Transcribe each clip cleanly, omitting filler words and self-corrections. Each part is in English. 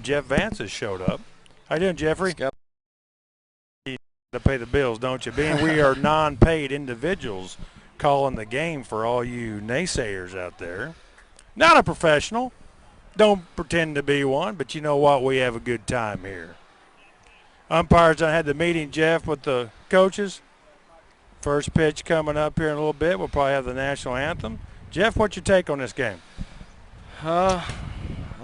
Jeff Vance has showed up. How you doing, Jeffrey? You got to pay the bills, don't you? Being we are non-paid individuals calling the game for all you naysayers out there. Not a professional. Don't pretend to be one, but you know what? We have a good time here. Umpires done had the meeting, Jeff, with the coaches. First pitch coming up here in a little bit. We'll probably have the national anthem. Jeff, what's your take on this game? I'll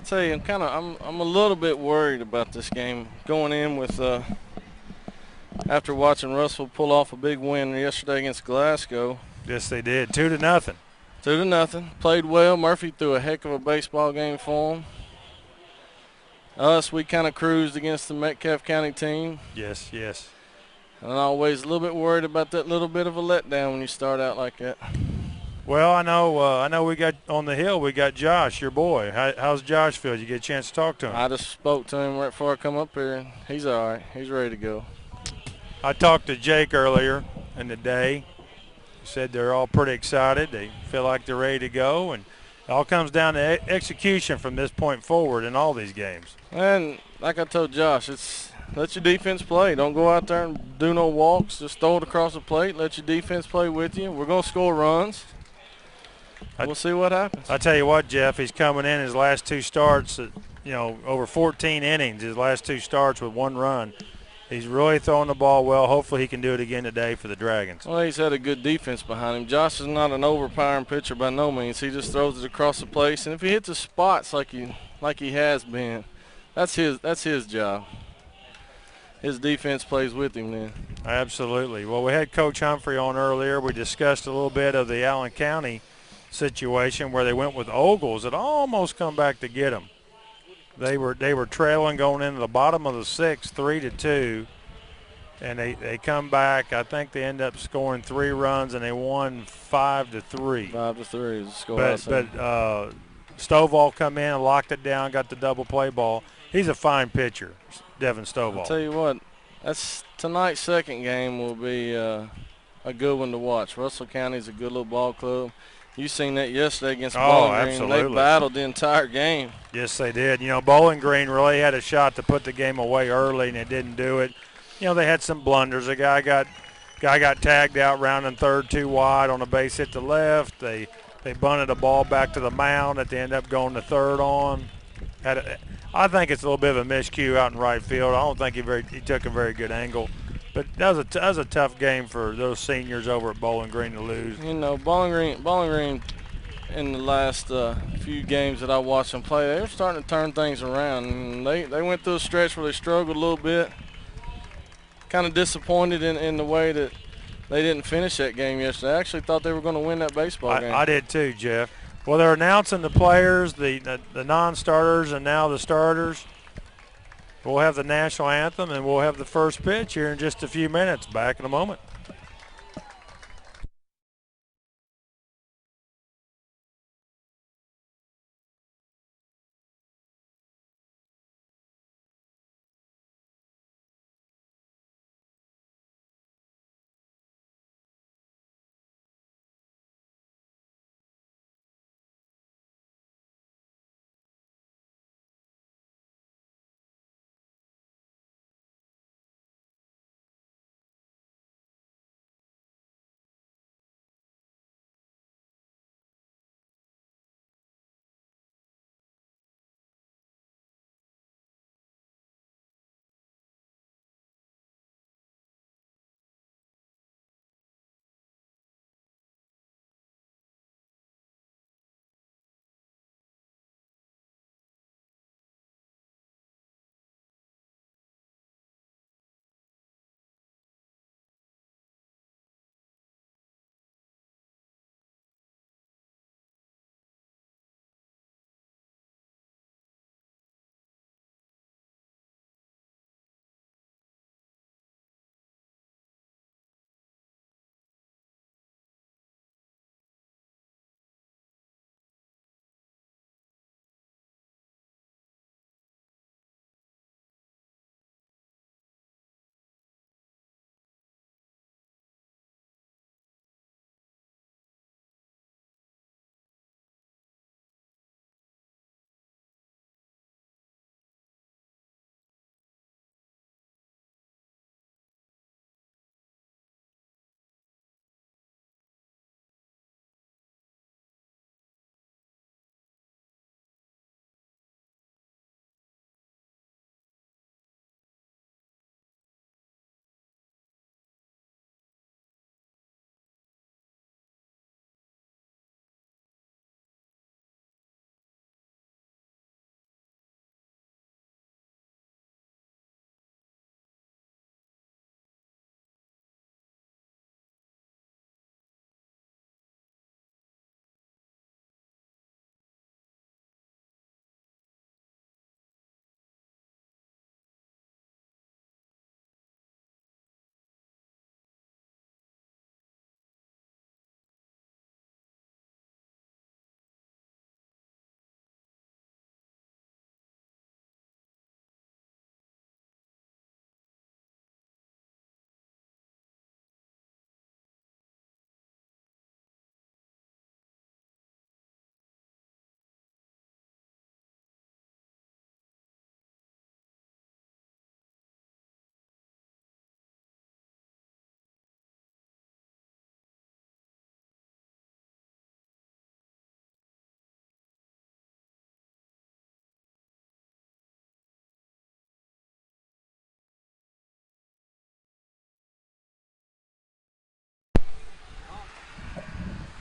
tell you, I'm a little bit worried about this game going in with after watching Russell pull off a big win yesterday against Glasgow. Yes, they did. 2-0. 2-0. Played well. Murphy threw a heck of a baseball game for him. We kind of cruised against the Metcalfe County team. Yes. And I'm always a little bit worried about that little bit of a letdown when you start out like that. Well, I know we got on the hill, we got Josh, your boy. How's Josh feel? Did you get a chance to talk to him? I just spoke to him right before I come up here, and he's all right. He's ready to go. I talked to Jake earlier in the day. He said they're all pretty excited. They feel like they're ready to go, and it all comes down to execution from this point forward in all these games. And like I told Josh, let your defense play. Don't go out there and do no walks. Just throw it across the plate. Let your defense play with you. We're going to score runs. We'll see what happens. I tell you what, Jeff, he's coming in his last two starts, over 14 innings, his last two starts with one run. He's really throwing the ball well. Hopefully he can do it again today for the Dragons. Well, he's had a good defense behind him. Josh is not an overpowering pitcher by no means. He just throws it across the place, and if he hits the spots like he has been, that's his job. His defense plays with him then. Absolutely. Well, we had Coach Humphrey on earlier. We discussed a little bit of the Allen County situation where they went with Ogles. It almost come back to get them. They were trailing going into the bottom of the sixth, 3-2, and they come back. I think they end up scoring 3 runs and they won 5-3. 5-3 is the score. But Stovall come in and locked it down, got the double play ball. He's a fine pitcher, Devin Stovall. I'll tell you what, tonight's second game will be a good one to watch. Russell County's a good little ball club. You seen that yesterday against Bowling Green. Absolutely. They battled the entire game. Yes, they did. Bowling Green really had a shot to put the game away early, and they didn't do it. They had some blunders. A guy got tagged out rounding third too wide on a base hit to left. They bunted a ball back to the mound that they ended up going to third on. I think it's a little bit of a miscue out in right field. I don't think he took a very good angle. But that was a tough game for those seniors over at Bowling Green to lose. Bowling Green in the last few games that I watched them play, they were starting to turn things around. And they went through a stretch where they struggled a little bit. Kind of disappointed in the way that they didn't finish that game yesterday. I actually thought they were going to win that baseball game. I did too, Jeff. Well, they're announcing the players, the non-starters, and now the starters. We'll have the national anthem, and we'll have the first pitch here in just a few minutes. Back in a moment.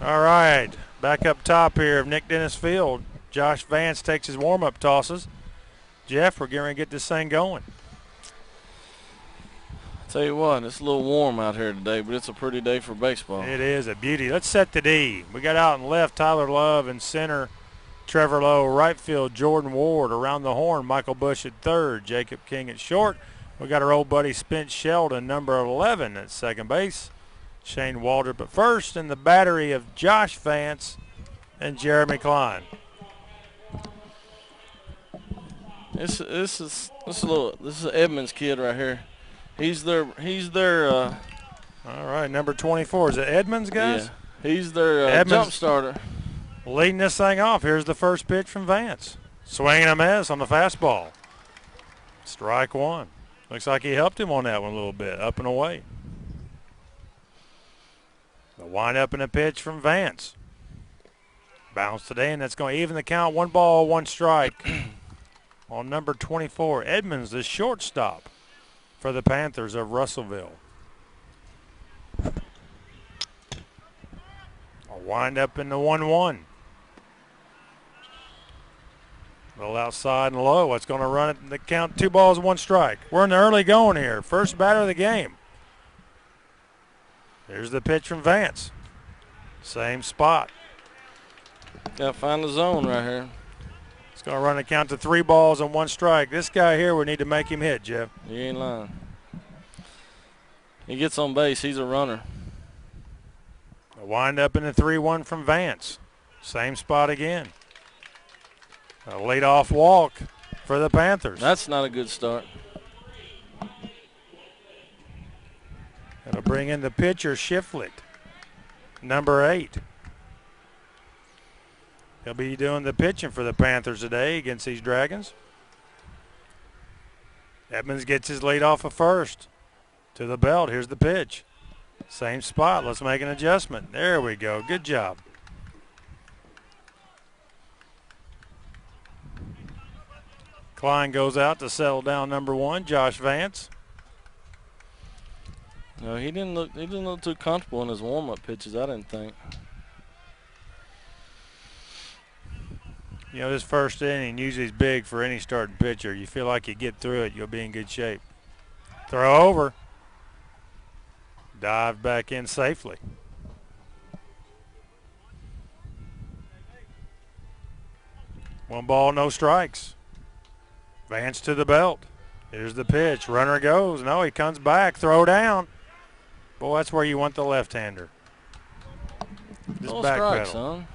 All right, back up top here of Nick Dennis Field. Josh Vance takes his warm-up tosses. Jeff, we're getting ready to get this thing going. Tell you what, it's a little warm out here today, but it's a pretty day for baseball. It is a beauty. Let's set the D. We got out in left Tyler Love, in center Trevor Lowe, right field Jordan Ward, around the horn Michael Bush at third, Jacob King at short. We got our old buddy Spence Sheldon, number 11 at second base, Shane Waldrop at first, and the battery of Josh Vance and Jeremy Klein. This is Edmonds kid right here. He's their all right, number 24. Is it Edmonds, guys? Yeah, he's their jump starter. Leading this thing off. Here's the first pitch from Vance. Swinging a miss on the fastball. Strike one. Looks like he helped him on that one a little bit, up and away. The wind-up and a pitch from Vance. Bounce today, and that's going to even the count. 1 ball, 1 strike on number 24. Edmonds, the shortstop for the Panthers of Russellville. A wind-up in the 1-1. A little outside and low. It's going to run it. The count 2 balls, 1 strike. We're in the early going here. First batter of the game. Here's the pitch from Vance. Same spot. Got to find the zone right here. It's going to run the count to 3 balls and 1 strike. This guy here, we need to make him hit, Jeff. You ain't lying. He gets on base. He's a runner. A wind up in the 3-1 from Vance. Same spot again. A leadoff walk for the Panthers. That's not a good start. It'll bring in the pitcher, Shiflett, number 8. He'll be doing the pitching for the Panthers today against these Dragons. Edmonds gets his lead off of first. To the belt. Here's the pitch. Same spot. Let's make an adjustment. There we go. Good job. Klein goes out to settle down number 1, Josh Vance. No, he didn't look too comfortable in his warm-up pitches, I didn't think. You know, this first inning usually is big for any starting pitcher. You feel like you get through it, you'll be in good shape. Throw over. Dive back in safely. One ball, no strikes. Vance to the belt. Here's the pitch. Runner goes. No, he comes back. Throw down. Boy, that's where you want the left-hander. Just No back strikes, pedal. son.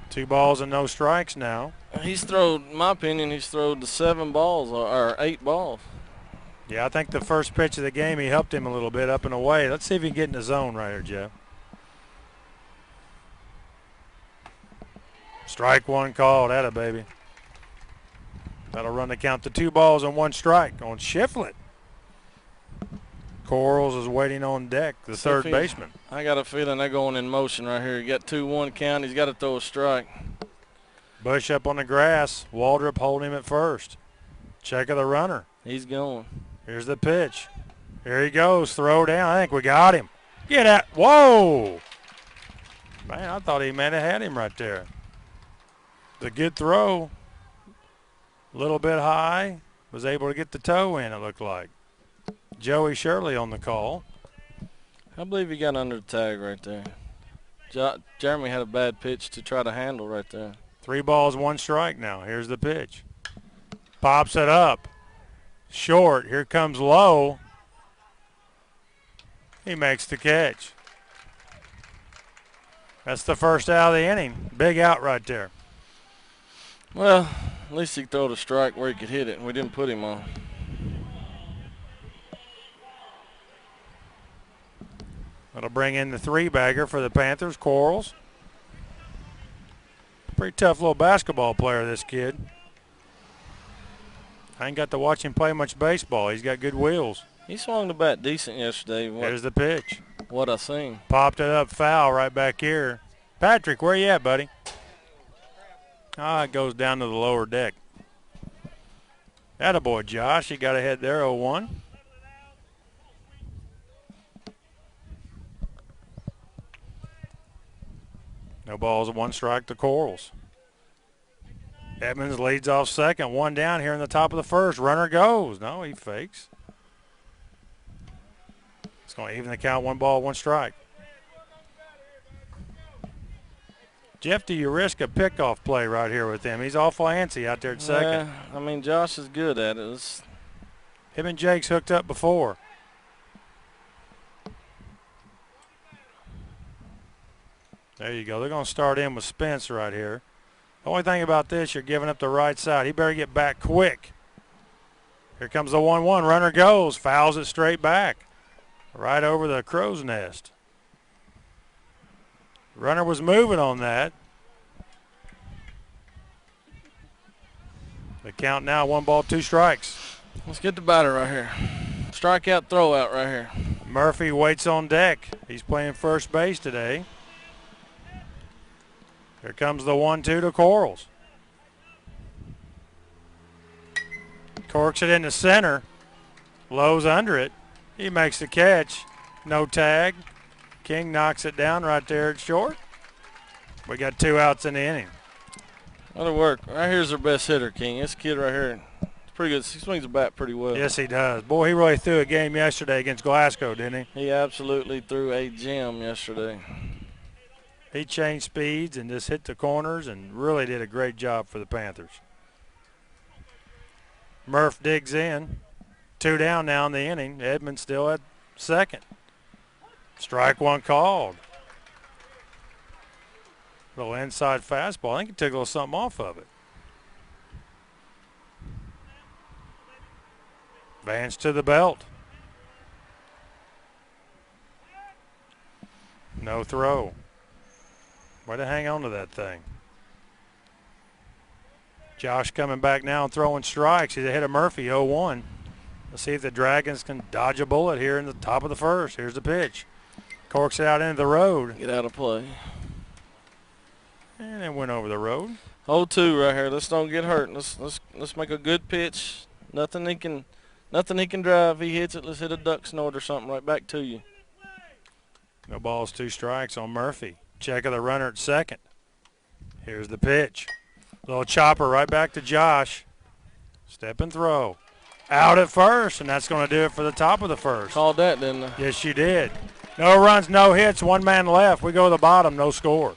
2 balls and no strikes now. In my opinion, he's thrown the 7 balls or 8 balls. Yeah, I think the first pitch of the game, he helped him a little bit up and away. Let's see if he can get in the zone right here, Jeff. Strike 1 called. Atta baby. That'll run the count to 2 balls and 1 strike on Shiflett. Corals is waiting on deck, the third baseman. I got a feeling they're going in motion right here. You got 2-1 count. He's got to throw a strike. Bush up on the grass. Waldrop holding him at first. Check of the runner. He's going. Here's the pitch. Here he goes. Throw down. I think we got him. Get out. Whoa. Man, I thought he might have had him right there. The good throw. A little bit high. Was able to get the toe in, it looked like. Joey Shirley on the call. I believe he got under the tag right there. Jeremy had a bad pitch to try to handle right there. 3 balls, 1 strike now. Here's the pitch. Pops it up. Short. Here comes Lowe. He makes the catch. That's the first out of the inning. Big out right there. Well, at least he threw a strike where he could hit it, and we didn't put him on. That'll bring in the 3-bagger for the Panthers, Corals. Pretty tough little basketball player, this kid. I ain't got to watch him play much baseball. He's got good wheels. He swung the bat decent yesterday. Here's the pitch. What I seen. Popped it up foul right back here. Patrick, where you at, buddy? It goes down to the lower deck. Attaboy, Josh. He got ahead there, 0-1. No balls, 1 strike to Corals. Edmonds leads off second. 1 down here in the top of the first. Runner goes. No, he fakes. It's going to even the count. 1 ball, 1 strike. Jeff, do you risk a pickoff play right here with him? He's awful antsy out there at second. I mean, Josh is good at it. Him and Jake's hooked up before. There you go. They're going to start in with Spence right here. The only thing about this, you're giving up the right side. He better get back quick. Here comes the 1-1. Runner goes. Fouls it straight back. Right over the crow's nest. Runner was moving on that. The count now, 1 ball, 2 strikes. Let's get the batter right here. Strikeout, throw out right here. Murphy waits on deck. He's playing first base today. Here comes the 1-2 to Corals. Corks it into center. Lowe's under it. He makes the catch. No tag. King knocks it down right there at short. We got 2 outs in the inning. That'll work. Right here's their best hitter, King. This kid right here, it's pretty good. He swings the bat pretty well. Yes, he does. Boy, he really threw a game yesterday against Glasgow, didn't he? He absolutely threw a gem yesterday. He changed speeds and just hit the corners and really did a great job for the Panthers. Murph digs in. 2 down now in the inning. Edmonds still at second. Strike 1 called. Little inside fastball. I think he took a little something off of it. Vance to the belt. No throw. Way to hang on to that thing. Josh coming back now and throwing strikes. He's ahead of Murphy, 0-1. Let's see if the Dragons can dodge a bullet here in the top of the first. Here's the pitch. Corks it out into the road. Get out of play. And it went over the road. 0-2 right here. Let's don't get hurt. Let's make a good pitch. Nothing he can drive. He hits it. Let's hit a duck snort or something right back to you. No balls, 2 strikes on Murphy. Check of the runner at second. Here's the pitch. Little chopper right back to Josh. Step and throw. Out at first, and that's going to do it for the top of the first. Called that, didn't I? Yes, you did. No runs, no hits, 1 man left. We go to the bottom, no score.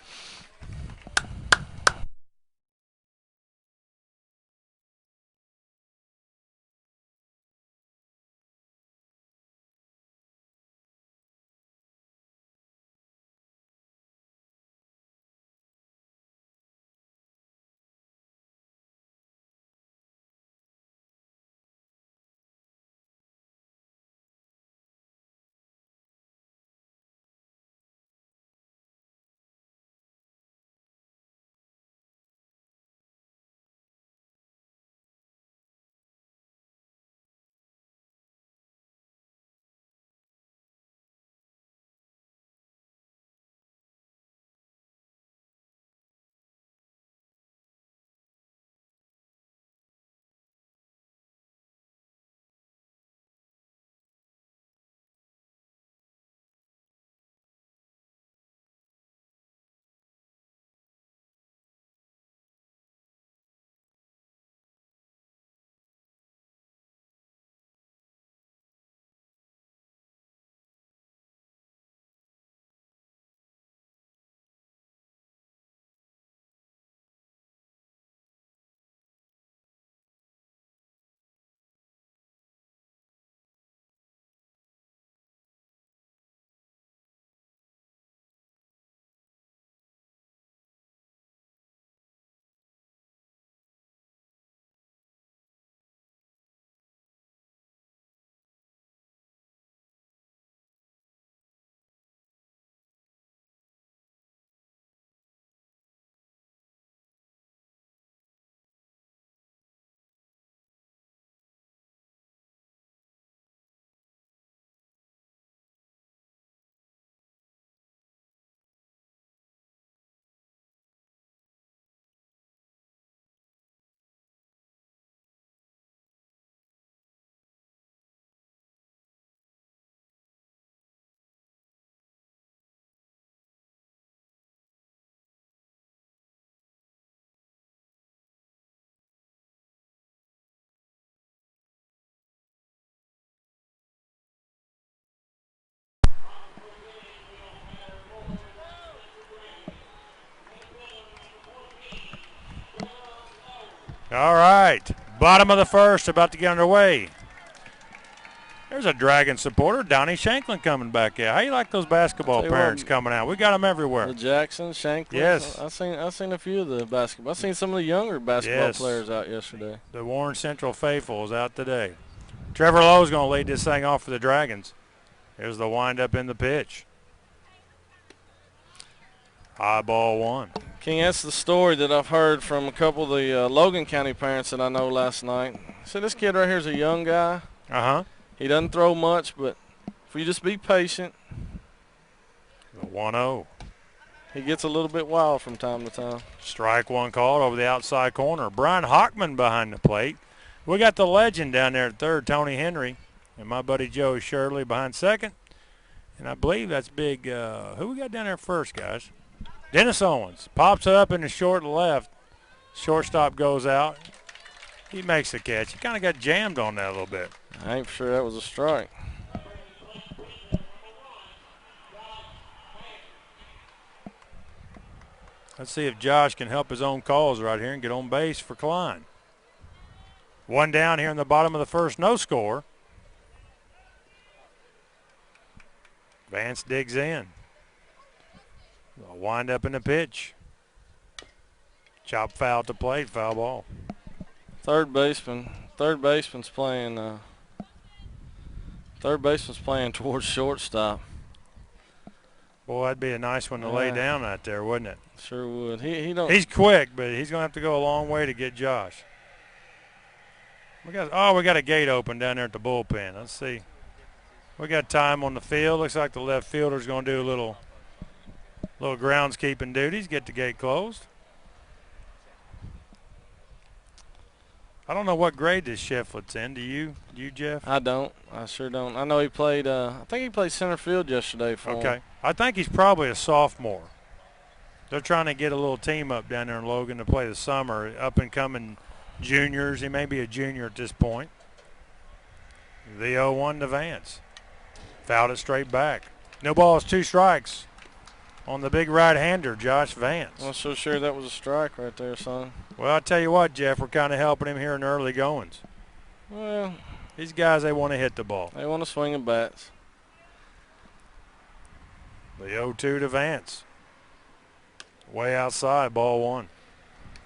All right, bottom of the first, about to get underway. There's a Dragon supporter, Donnie Shanklin, coming back out. How you like those basketball parents coming out? We got them everywhere. The Jackson, Shanklin. Yes. I seen a few of the basketball. I seen some of the younger basketball players out yesterday. The Warren Central faithful is out today. Trevor Lowe's going to lead this thing off for the Dragons. Here's the windup in the pitch. High ball one. King, that's the story that I've heard from a couple of the Logan County parents that I know last night. So this kid right here is a young guy. Uh-huh. He doesn't throw much, but if you just be patient. 1-0. He gets a little bit wild from time to time. Strike one called over the outside corner. Brian Hockman behind the plate. We got the legend down there at third, Tony Henry, and my buddy Joey Shirley behind second. And I believe that's big. Who we got down there first, guys? Dennis Owens pops it up in the short left. Shortstop goes out. He makes the catch. He kind of got jammed on that a little bit. I ain't sure that was a strike. Let's see if Josh can help his own calls right here and get on base for Klein. One down here in the bottom of the first, no score. Vance digs in. A wind up in the pitch. Chop foul to plate, foul ball. Third baseman's playing. Third baseman's playing towards shortstop. Boy, that'd be a nice one to lay down out there, wouldn't it? Sure would. He don't. He's quick, but he's gonna have to go a long way to get Josh. We got a gate open down there at the bullpen. Let's see. We got time on the field. Looks like the left fielder's gonna do a little groundskeeping duties. Get the gate closed. I don't know what grade this Shefflett's in. Do you, Jeff? I don't. I sure don't. I know he played. I think he played center field yesterday for him. Okay. I think he's probably a sophomore. They're trying to get a little team up down there in Logan to play the summer. Up and coming juniors. He may be a junior at this point. The 0-1 to Vance. Fouled it straight back. No balls, 2 strikes on the big right-hander, Josh Vance. I'm not so sure that was a strike right there, son. Well, I'll tell you what, Jeff, we're kind of helping him here in the early goings. Well, these guys, they want to hit the ball. They want to swing at bats. The 0-2 to Vance. Way outside, ball one.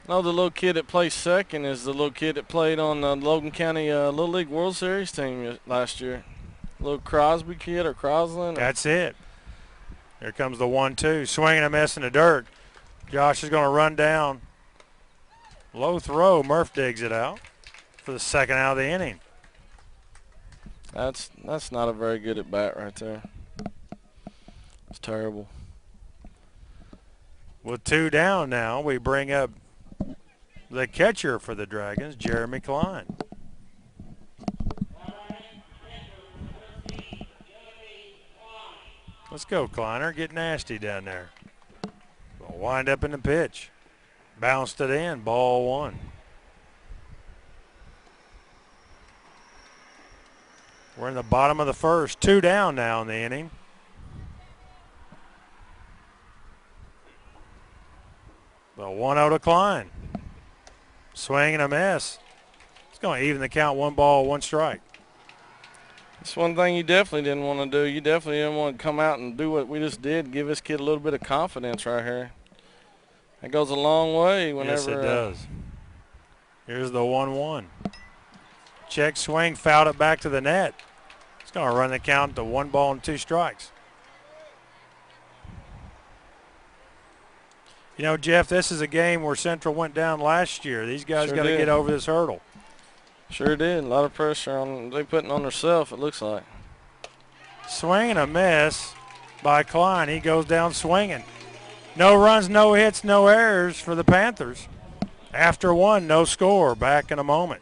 No, the little kid that plays second is the little kid that played on the Logan County Little League World Series team last year. Little Crosby kid or Crosland. That's it. Here comes the 1-2. Swinging a miss in the dirt. Josh is going to run down. Low throw. Murph digs it out for the second out of the inning. That's not a very good at bat right there. It's terrible. With 2 down now, we bring up the catcher for the Dragons, Jeremy Klein. Let's go, Kleiner. Get nasty down there. We'll wind up in the pitch. Bounced it in. Ball one. We're in the bottom of the first. 2 down now in the inning. The 1-0 to Klein. Swing and a miss. It's going to even the count. 1 ball, 1 strike. That's one thing you definitely didn't want to do. You definitely didn't want to come out and do what we just did, give this kid a little bit of confidence right here. That goes a long way whenever. Yes, it does. Here's the 1-1. Check swing, fouled it back to the net. It's going to run the count to 1 ball and 2 strikes. You know, Jeff, this is a game where Central went down last year. These guys got to get over this hurdle. Sure did. A lot of pressure on they putting on themselves, it looks like. Swing and a miss by Klein. He goes down swinging. No runs, no hits, no errors for the Panthers. After 1, no score. Back in a moment.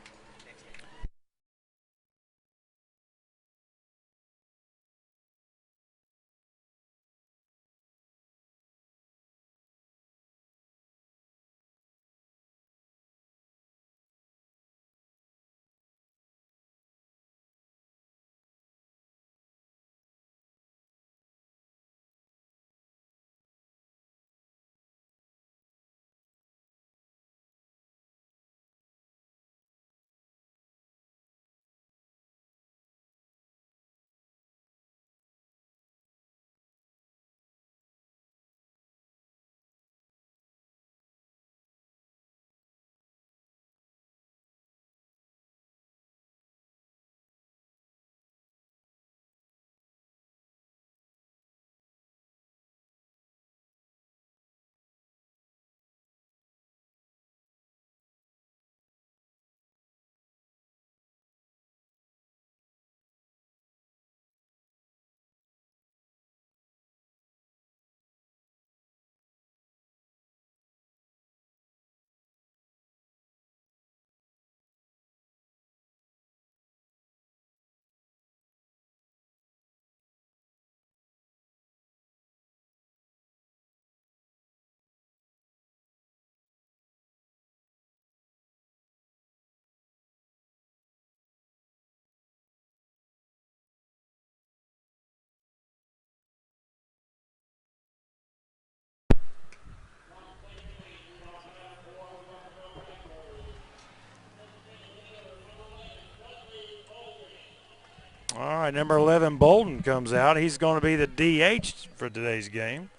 right, number 11, Bolden comes out. He's going to be the DH for today's game.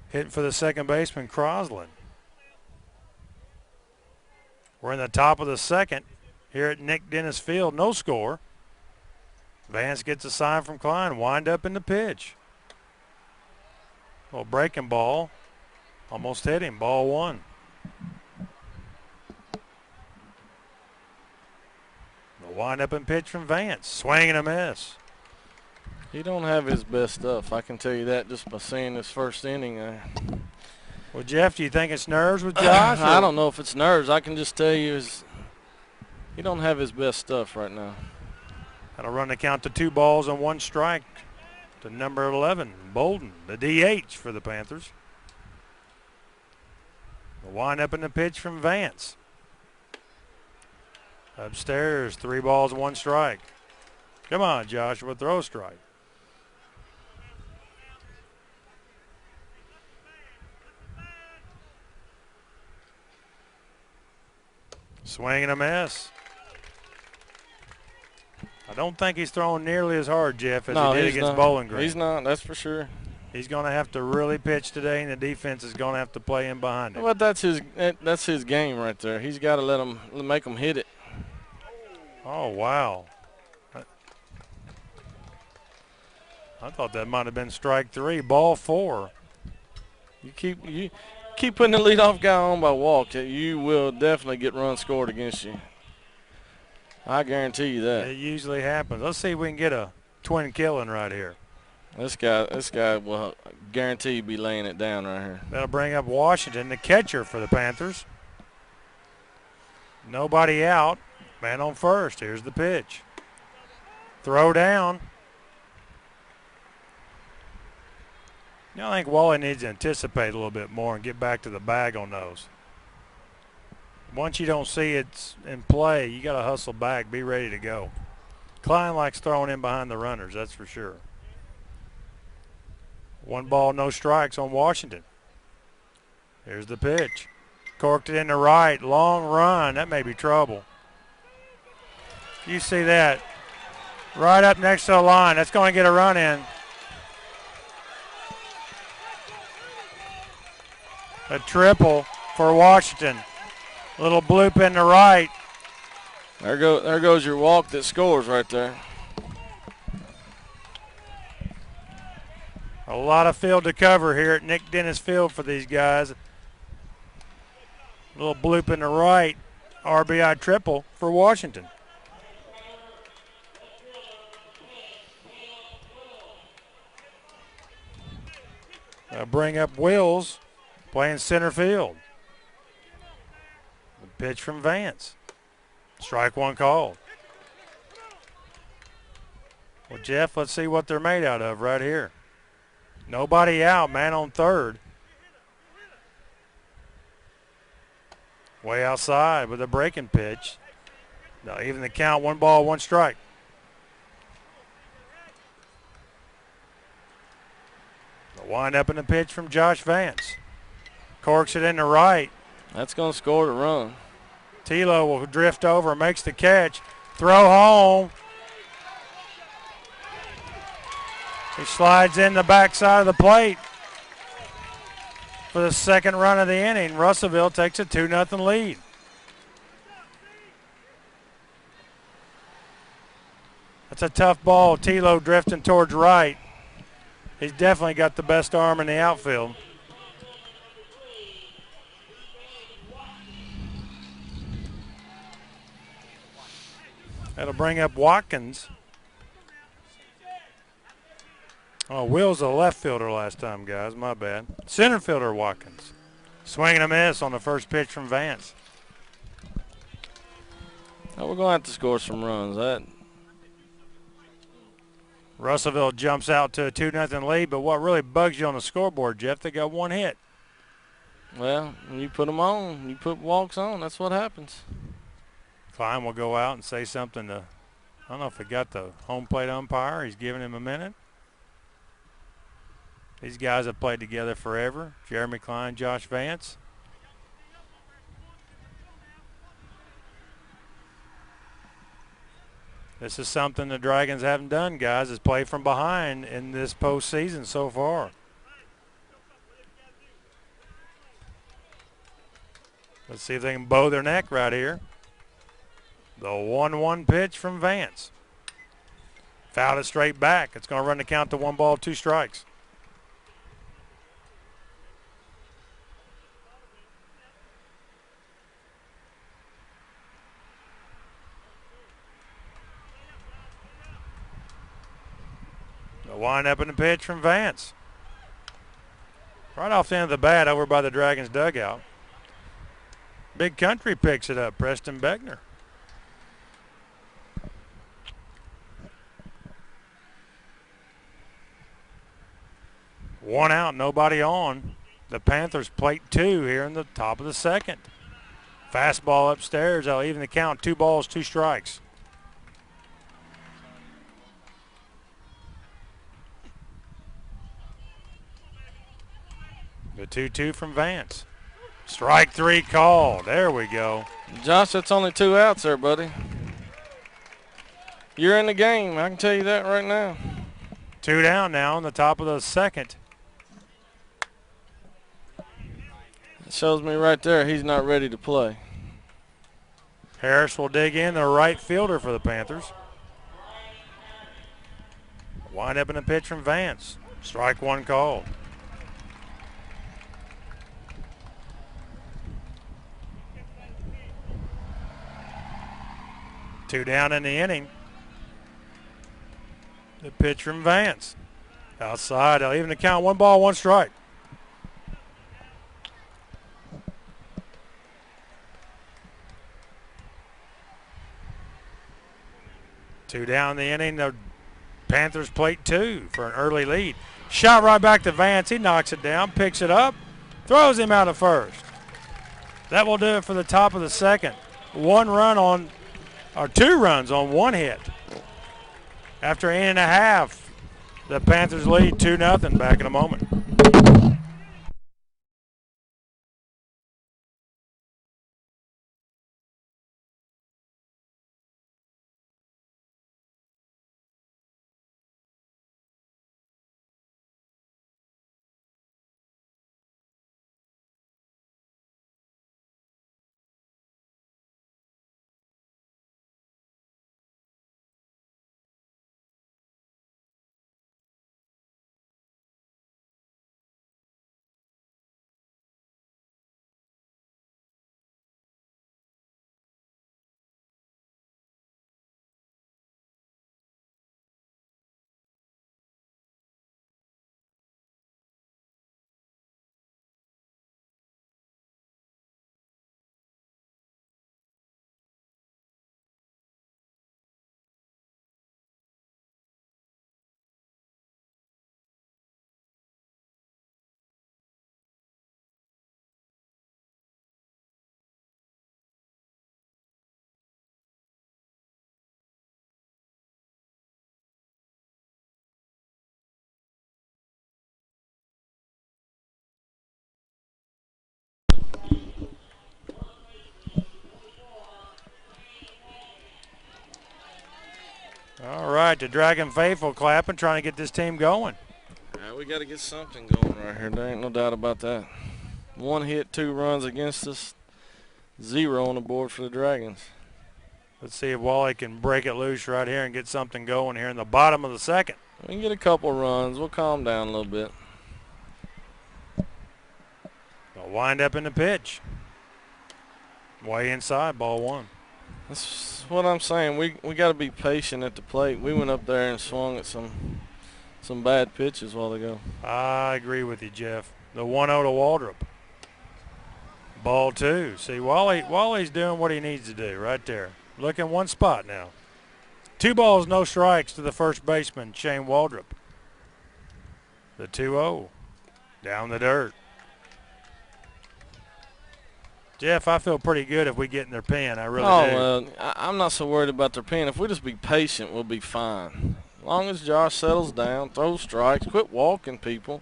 Hitting for the second baseman, Crosland. We're in the top of the second here at Nick Dennis Field. No score. Vance gets a sign from Klein. Wind up in the pitch. Little breaking ball. Almost hit him. Ball one. The wind up and pitch from Vance. Swing and a miss. He don't have his best stuff. I can tell you that just by seeing this first inning. Well, Jeff, do you think it's nerves with Josh? I don't know if it's nerves. I can just tell you he don't have his best stuff right now. That'll run the count to 2 balls and 1 strike to number 11, Bolden, the DH for the Panthers. The wind up in the pitch from Vance. Upstairs, 3 balls, 1 strike. Come on, Joshua, throw a strike. Swing and a miss. I don't think he's throwing nearly as hard, Jeff, as he did against Bowling Green. He's not, that's for sure. He's going to have to really pitch today, and the defense is going to have to play in behind him. Well, that's his game right there. He's got to make him hit it. Oh, wow. I thought that might have been strike 3, ball 4. You keep putting the leadoff guy on by walk, you will definitely get runs scored against you. I guarantee you that. It usually happens. Let's see if we can get a twin killing right here. This guy will guarantee be laying it down right here. That'll bring up Washington, the catcher for the Panthers. Nobody out. Man on first. Here's the pitch. Throw down. You know, I think Wally needs to anticipate a little bit more and get back to the bag on those. Once you don't see it's in play, you got to hustle back, be ready to go. Klein likes throwing in behind the runners, that's for sure. 1 ball, no strikes on Washington. Here's the pitch. Corked it in the right, long run. That may be trouble. You see that right up next to the line. That's going to get a run in. A triple for Washington. Little bloop in the right. There goes your walk that scores right there. A lot of field to cover here at Nick Dennis Field for these guys. Little bloop in the right. RBI triple for Washington. I'll bring up Wills playing center field. The pitch from Vance. Strike 1 called. Well, Jeff, let's see what they're made out of right here. Nobody out, man on third. Way outside with a breaking pitch. No, even the count, 1 ball, 1 strike. The wind up in the pitch from Josh Vance. Corks it in the right. That's going to score the run. Tilo will drift over, makes the catch. Throw home. He slides in the backside of the plate for the second run of the inning. Russellville takes a 2-0 lead. That's a tough ball. Tilo drifting towards right. He's definitely got the best arm in the outfield. That'll bring up Watkins. Oh, Will's a left fielder last time, guys. My bad. Center fielder Watkins. Swing and a miss on the first pitch from Vance. Now we're going to have to score some runs. Russellville jumps out to a 2-0 lead, but what really bugs you on the scoreboard, Jeff, they got 1 hit. Well, when you put them on, you put walks on, that's what happens. Klein will go out and say something to, I don't know if he got the home plate umpire. He's giving him a minute. These guys have played together forever. Jeremy Klein, Josh Vance. This is something the Dragons haven't done, guys, is play from behind in this postseason so far. Let's see if they can bow their neck right here. The 1-1 pitch from Vance. Fouled it straight back. It's going to run the count to 1 ball, 2 strikes. The wind up in the pitch from Vance. Right off the end of the bat over by the Dragons dugout. Big Country picks it up, Preston Beckner. One out, nobody on. The Panthers plate 2 here in the top of the second. Fastball upstairs. They'll even the count. 2 balls, 2 strikes. The 2-2 from Vance. Strike 3 called. There we go. Josh, that's only 2 outs there, buddy. You're in the game. I can tell you that right now. 2 down now in the top of the second. It shows me right there he's not ready to play. Harris will dig in, the right fielder for the Panthers. Wind up in a pitch from Vance. Strike 1 called. Two down in the inning. The pitch from Vance. Outside, they'll even the count. 1 ball, 1 strike. Two down the inning. The Panthers plate 2 for an early lead. Shot right back to Vance. He knocks it down, picks it up, throws him out of first. That will do it for the top of the second. 2 runs on 1 hit. After an inning and a half, the Panthers lead 2-0. Back in a moment. All right, the Dragon faithful clapping, trying to get this team going. Yeah, we got to get something going right here. There ain't no doubt about that. 1 hit, 2 runs against us. 0 on the board for the Dragons. Let's see if Wally can break it loose right here and get something going here in the bottom of the second. We can get a couple runs. We'll calm down a little bit. They'll wind up in the pitch. Way inside, ball 1. That's what I'm saying. We got to be patient at the plate. We went up there and swung at some bad pitches a while ago. I agree with you, Jeff. The 1-0 to Waldrop. Ball 2. See, Wally's doing what he needs to do right there. Look in one spot now. 2 balls, no strikes to the first baseman, Shane Waldrop. The 2-0. Down the dirt. Jeff, I feel pretty good if we get in their pen. I really do. Well, I'm not so worried about their pen. If we just be patient, we'll be fine. As long as Josh settles down, throws strikes, quit walking people.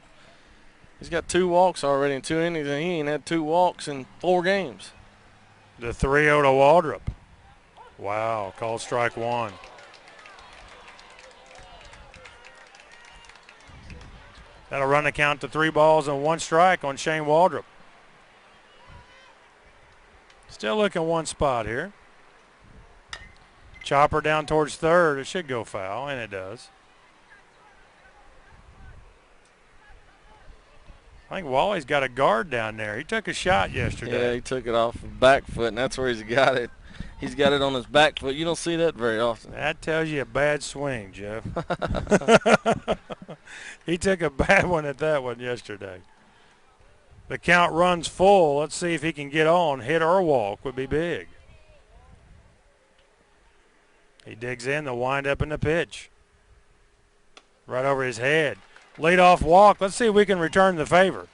He's got 2 walks already in 2 innings, and he ain't had 2 walks in 4 games. The 3-0 to Waldrop. Wow, called strike 1. That'll run the count to 3 balls and 1 strike on Shane Waldrop. Still looking one spot here. Chopper down towards third. It should go foul, and it does. I think Wally's got a guard down there. He took a shot yesterday. Yeah, he took it off the back foot, and that's where he's got it. He's got it on his back foot. You don't see that very often. That tells you a bad swing, Jeff. He took a bad one at that one yesterday. The count runs full. Let's see if he can get on. Hit or walk would be big. He digs in the wind-up in the pitch. Right over his head. Lead-off walk. Let's see if we can return the favor.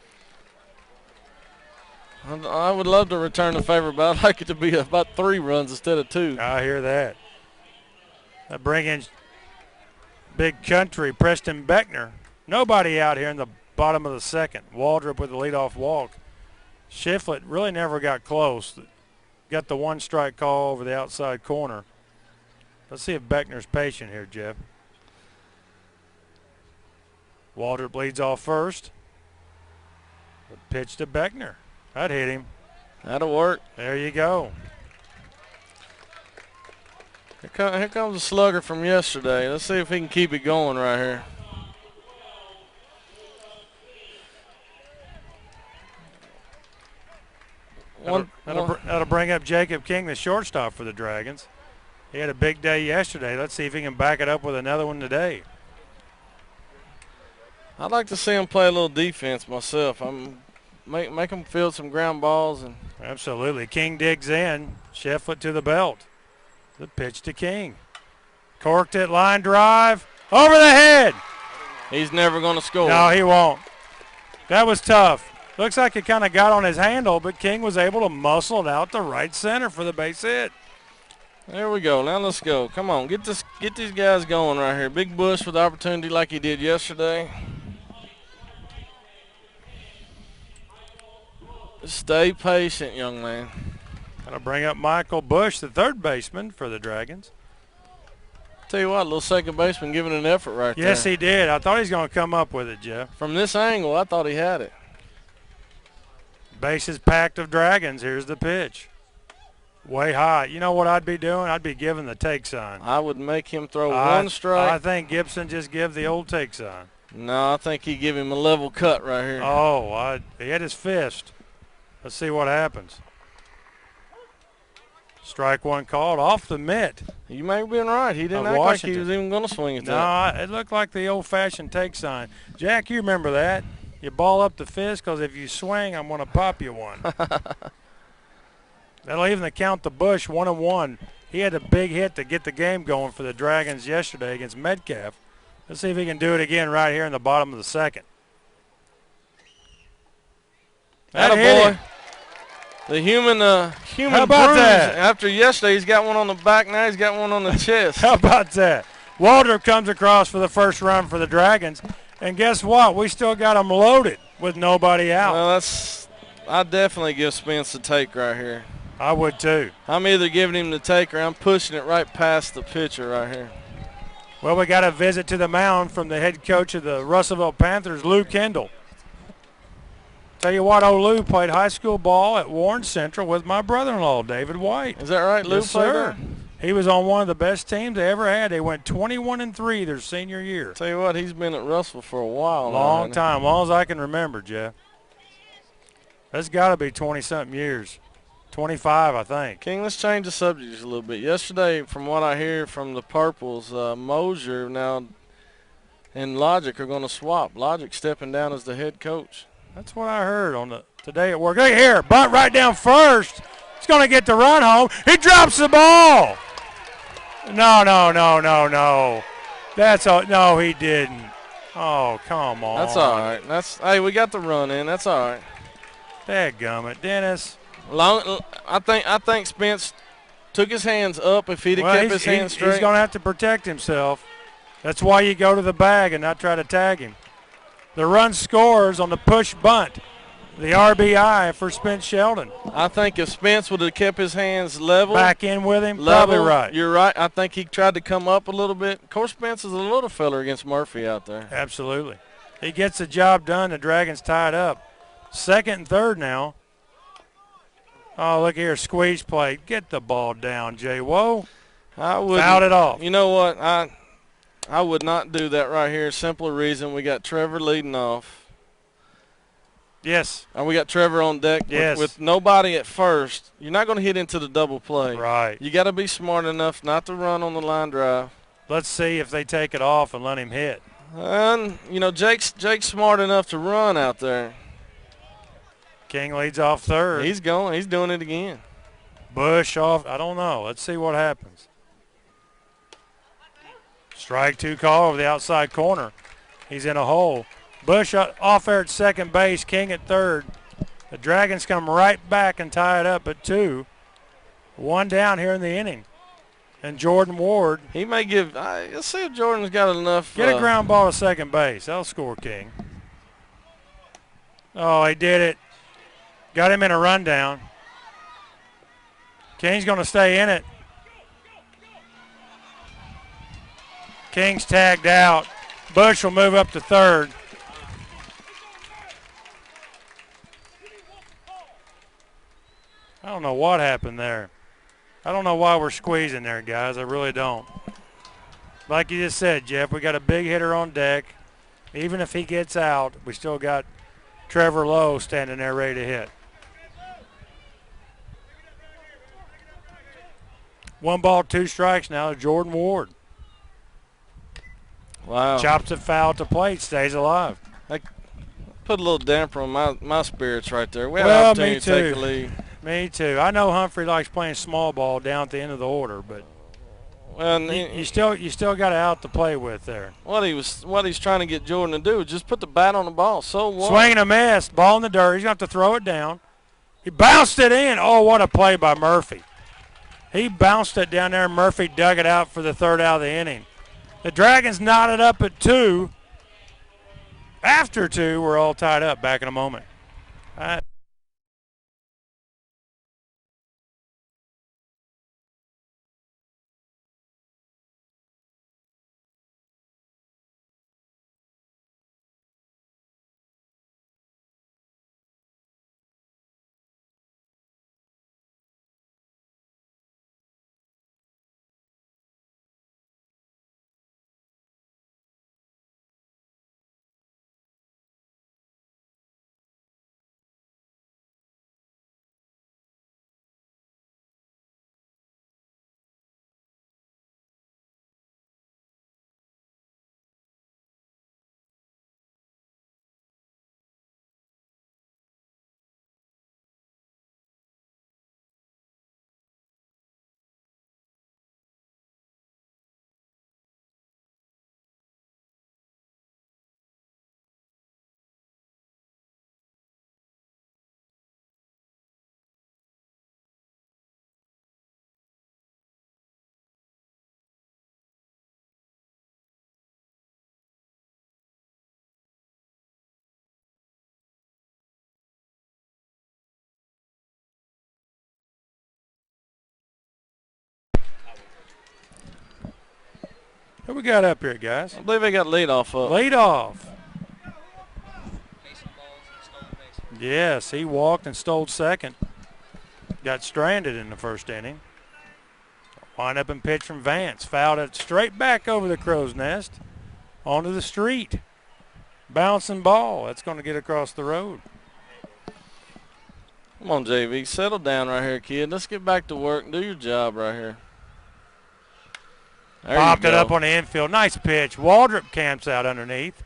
I would love to return the favor, but I'd like it to be about 3 runs instead of 2. I hear that. I bring in big country Preston Beckner. Nobody out here in the bottom of the second. Waldrop with the leadoff walk. Shiflett really never got close. Got the 1 strike call over the outside corner. Let's see if Beckner's patient here, Jeff. Waldrop leads off first. The pitch to Beckner. That hit him. That'll work. There you go. Here comes a slugger from yesterday. Let's see if he can keep it going right here. That'll bring up Jacob King, the shortstop for the Dragons. He had a big day yesterday. Let's see if he can back it up with another one today. I'd like to see him play a little defense myself. Make him field some ground balls. Absolutely. King digs in. Shiflett to the belt. The pitch to King. Corked it, line drive. Over the head. He's never going to score. No, he won't. That was tough. Looks like it kind of got on his handle, but King was able to muscle it out to right center for the base hit. There we go. Now let's go. Come on, get these guys going right here. Big Bush with the opportunity like he did yesterday. Stay patient, young man. That'll bring up Michael Bush, the third baseman for the Dragons. Tell you what, a little second baseman giving an effort right there. Yes, he did. I thought he was going to come up with it, Jeff. From this angle, I thought he had it. Bases packed of Dragons. Here's the pitch. Way high. You know what I'd be doing? I'd be giving the take sign. I would make him throw 1 strike. I think Gibson just give the old take sign. No, I think he give him a level cut right here. Oh, he had his fist. Let's see what happens. Strike 1 called off the mitt. You may be right. He didn't act like he was even going to swing at that. No, it looked like the old-fashioned take sign. Jack, you remember that. You ball up the fist because if you swing, I'm going to pop you one. That'll even count the Bush 1-1. He had a big hit to get the game going for the Dragons yesterday against Metcalf. Let's see if he can do it again right here in the bottom of the second. That boy. The human How about bruise. that? After yesterday, he's got one on the back. Now he's got one on the chest. How about that? Waldrop comes across for the first run for the Dragons. And guess what? We still got them loaded with nobody out. Well, I definitely give Spence the take right here. I would too. I'm either giving him the take or I'm pushing it right past the pitcher right here. Well, we got a visit to the mound from the head coach of the Russellville Panthers, Lou Kendall. Tell you what, old Lou played high school ball at Warren Central with my brother-in-law, David White. Is that right? Lou played there? He was on one of the best teams they ever had. They went 21-3 their senior year. Tell you what, he's been at Russellville for a while. Long time, long as I can remember, Jeff. That's got to be 20-something years. 25, I think. King, let's change the subject just a little bit. Yesterday, from what I hear from the Purples, Mosier now and Logic are going to swap. Logic stepping down as the head coach. That's what I heard on today at work. Hey, here, bunt right down first. He's going to get the run home. He drops the ball. No. No, he didn't. Oh, come on. That's all right. Hey, we got the run in. That's all right. Dadgummit, Dennis. I think Spence took his hands up. If he'd have kept his hands straight. He's going to have to protect himself. That's why you go to the bag and not try to tag him. The run scores on the push bunt. The RBI for Spence Sheldon. I think if Spence would have kept his hands level. Back in with him, probably right. You're right. I think he tried to come up a little bit. Of course, Spence is a little feller against Murphy out there. Absolutely. He gets the job done. The Dragons tied up. Second and third now. Oh, look here, squeeze play. Get the ball down, Jay. Whoa. Fouled it off. You know what? I would not do that right here. Simple reason, we got Trevor leading off. Yes. And we got Trevor on deck with nobody at first. You're not going to hit into the double play. Right. You got to be smart enough not to run on the line drive. Let's see if they take it off and let him hit. And, you know, Jake's smart enough to run out there. King leads off third. He's going. He's doing it again. Bush off. I don't know. Let's see what happens. Strike two call over the outside corner. He's in a hole. Bush off there at second base. King at third. The Dragons come right back and tie it up at 2. 1 down here in the inning. And Jordan Ward. He may give. Let's see if Jordan's got enough. Get a ground ball to second base. That'll score King. Oh, he did it. Got him in a rundown. King's going to stay in it. King's tagged out. Bush will move up to third. I don't know what happened there. I don't know why we're squeezing there, guys. I really don't. Like you just said, Jeff, we got a big hitter on deck. Even if he gets out, we still got Trevor Lowe standing there ready to hit. 1 ball, 2 strikes now to Jordan Ward. Wow. Chops it foul to plate, stays alive. Put a little damper on my spirits right there. We had an opportunity to take a lead. Me too. I know Humphrey likes playing small ball down at the end of the order, but you still got out to play with there. What he's trying to get Jordan to do is just put the bat on the ball. So what? Swing and a miss. Ball in the dirt. He's going to have to throw it down. He bounced it in. Oh, what a play by Murphy. He bounced it down there, and Murphy dug it out for the third out of the inning. The Dragons knotted up at 2. After 2, we're all tied up. Back in a moment. Who we got up here, guys? I believe they got leadoff up. Leadoff. Yes, he walked and stole second. Got stranded in the first inning. Wind up and pitch from Vance. Fouled it straight back over the crow's nest onto the street. Bouncing ball. That's going to get across the road. Come on, JV. Settle down right here, kid. Let's get back to work and do your job right here. There Popped it up on the infield. Nice pitch. Waldrop camps out underneath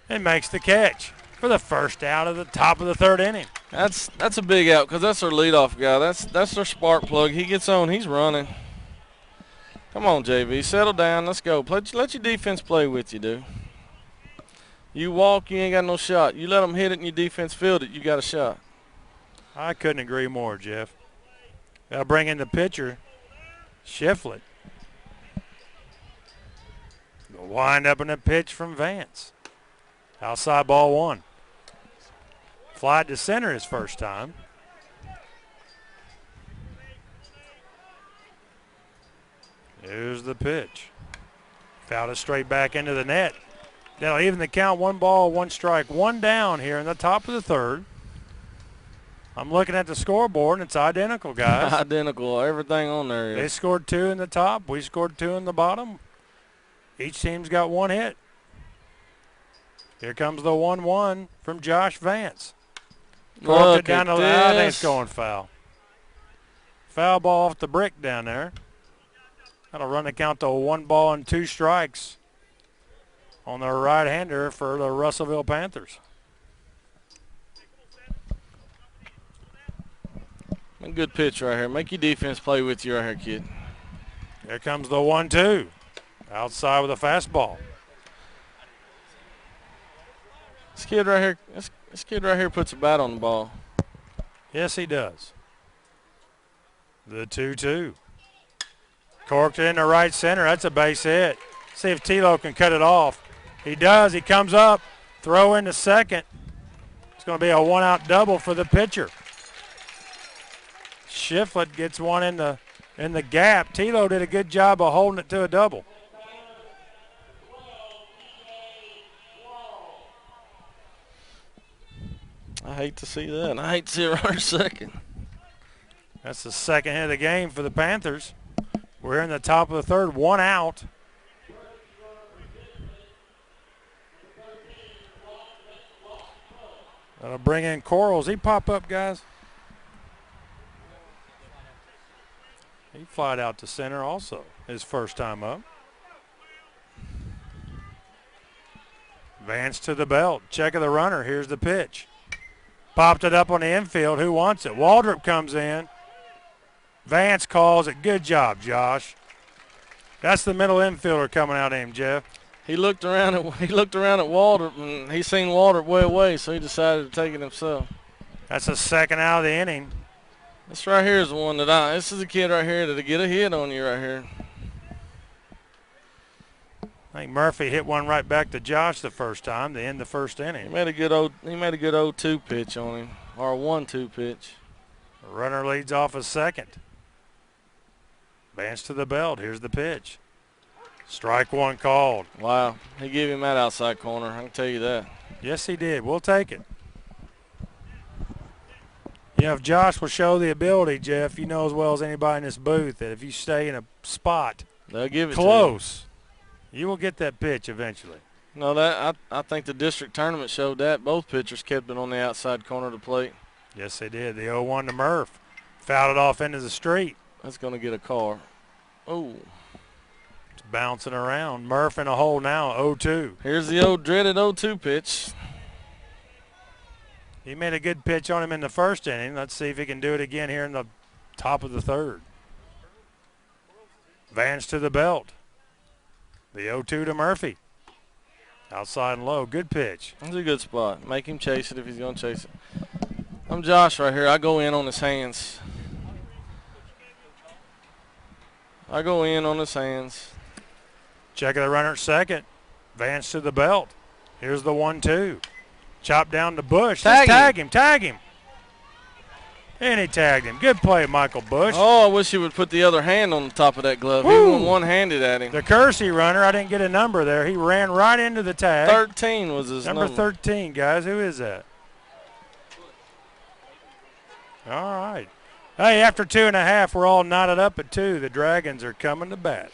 and makes the catch for the first out of the top of the third inning. That's a big out because that's their leadoff guy. That's their spark plug. He gets on. He's running. Come on, JV. Settle down. Let's go. Let your defense play with you, dude. You walk, you ain't got no shot. You let them hit it and your defense field it, you got a shot. I couldn't agree more, Jeff. Got to bring in the pitcher, Shiflett. Wind up in a pitch from Vance. Outside ball 1. Fly to center his first time. Here's the pitch. Fouled it straight back into the net. That'll even the count. 1 ball, 1 strike, 1 down here in the top of the third. I'm looking at the scoreboard, and it's identical, guys. Identical. Everything on there is. They scored 2 in the top. We scored 2 in the bottom. Each team's got 1 hit. Here comes the 1-1 from Josh Vance. Corked it down the line. I think it's going foul. Foul ball off the brick down there. That'll run the count to 1 ball and 2 strikes on the right-hander for the Russellville Panthers. A good pitch right here. Make your defense play with you right here, kid. Here comes the 1-2. Outside with a fastball. This kid right here puts a bat on the ball. Yes, he does. The 2-2. Corked it in the right center. That's a base hit. See if Tilo can cut it off. He does. He comes up. Throw into second. It's going to be a 1-out double for the pitcher. Shiflett gets one in the gap. Tilo did a good job of holding it to a double. I hate to see that. I hate to see it right second. That's the second hit of the game for the Panthers. We're in the top of the third, 1 out. That'll bring in Corals. He pop up, guys. He flied out to center also, his first time up. Vance to the belt. Check of the runner. Here's the pitch. Popped it up on the infield. Who wants it? Waldrop comes in. Vance calls it. Good job, Josh. That's the middle infielder coming out of him, Jeff. He looked around at Waldrop, and he seen Waldrop way away, so he decided to take it himself. That's the second out of the inning. This right here is the one this is a kid right here that'll get a hit on you right here. I think Murphy hit one right back to Josh the first time to end the first inning. He made a good 0-2 pitch on him, or a 1-2 pitch. The runner leads off a second. Vance to the belt. Here's the pitch. Strike 1 called. Wow, he gave him that outside corner. I can tell you that. Yes, he did. We'll take it. You know, if Josh will show the ability, Jeff, you know as well as anybody in this booth that if you stay in a spot they'll give it close, you will get that pitch eventually. No, I think the district tournament showed that. Both pitchers kept it on the outside corner of the plate. Yes, they did. The 0-1 to Murph. Fouled it off into the street. That's going to get a car. Oh. It's bouncing around. Murph in a hole now, 0-2. Here's the old dreaded 0-2 pitch. He made a good pitch on him in the first inning. Let's see if he can do it again here in the top of the third. Vance to the belt. The 0-2 to Murphy. Outside and low. Good pitch. That's a good spot. Make him chase it if he's going to chase it. I'm Josh right here. I go in on his hands. Check of the runner at second. Vance to the belt. Here's the 1-2. Chop down to Bush. Tag him. And he tagged him. Good play, Michael Bush. Oh, I wish he would put the other hand on the top of that glove. Woo. He went one-handed at him. The Kersey runner, I didn't get a number there. He ran right into the tag. 13 was his number. Number 13, guys. Who is that? All right. Hey, after 2.5, we're all knotted up at 2. The Dragons are coming to bat.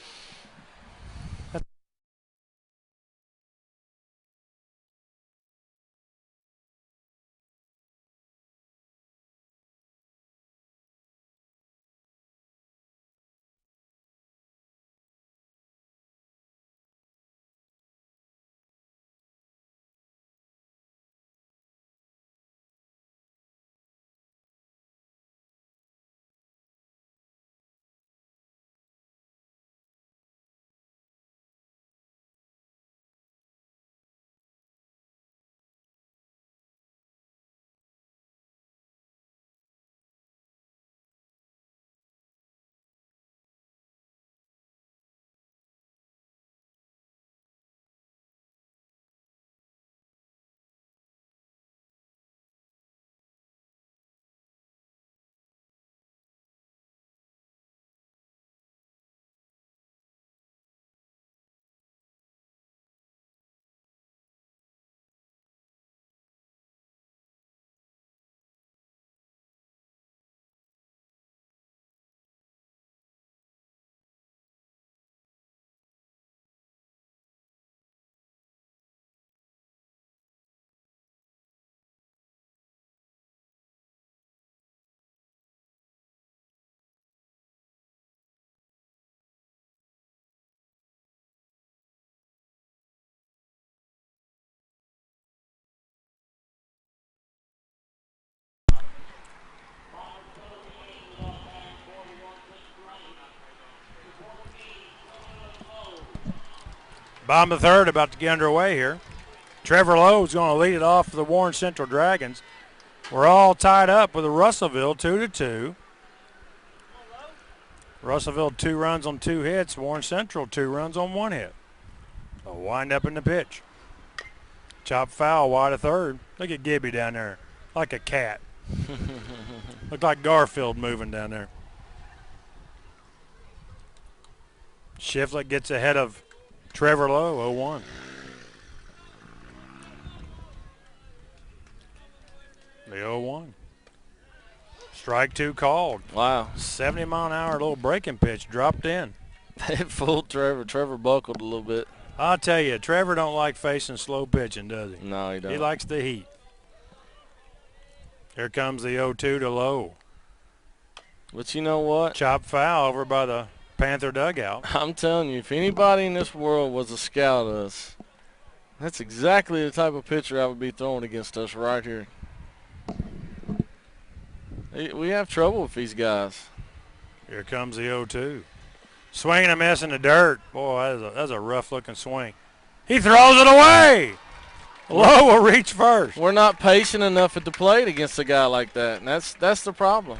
Bottom of the third, about to get underway here. Trevor Lowe is going to lead it off for the Warren Central Dragons. We're all tied up with the Russellville 2-2. Russellville 2 runs on 2 hits. Warren Central 2 runs on 1 hit. A wind up in the pitch. Chop foul wide of third. Look at Gibby down there like a cat. Looked like Garfield moving down there. Shiflett gets ahead of Trevor Lowe, 0-1. The 0-1. Strike 2 called. Wow. 70-mile-an-hour little breaking pitch dropped in. It fooled Trevor. Trevor buckled a little bit. I'll tell you, Trevor don't like facing slow pitching, does he? No, he don't. He likes the heat. Here comes the 0-2 to Lowe. But you know what? Chop foul over by the Panther dugout. I'm telling you, if anybody in this world was a scout of us, that's exactly the type of pitcher I would be throwing against us right here. We have trouble with these guys. Here comes the 0-2. Swing and a miss in the dirt. Boy, that's a rough-looking swing. He throws it away. Lowe will reach first. We're not patient enough at the plate against a guy like that, and that's the problem.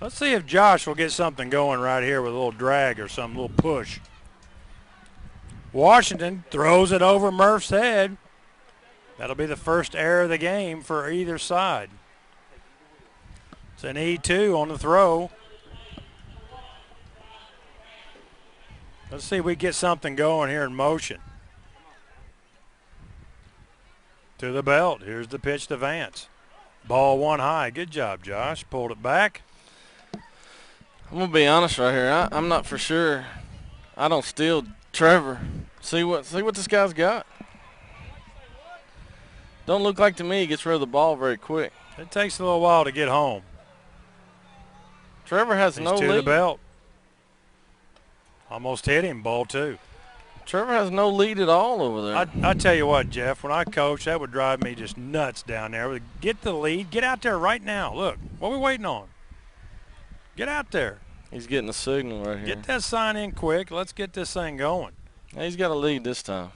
Let's see if Josh will get something going right here with a little drag or some little push. Washington throws it over Murph's head. That'll be the first error of the game for either side. It's an E2 on the throw. Let's see if we get something going here in motion. To the belt. Here's the pitch to Vance. Ball one high. Good job, Josh. Pulled it back. I'm going to be honest right here. I'm not for sure. I don't steal Trevor. See what this guy's got. Don't look like to me he gets rid of the ball very quick. It takes a little while to get home. Trevor has no lead. To the belt. Almost hit him, ball 2. Trevor has no lead at all over there. I tell you what, Jeff, when I coach, that would drive me just nuts down there. Get the lead. Get out there right now. Look, what are we waiting on? Get out there. He's getting a signal right here. Get that sign in quick. Let's get this thing going. Yeah, he's got a lead this time.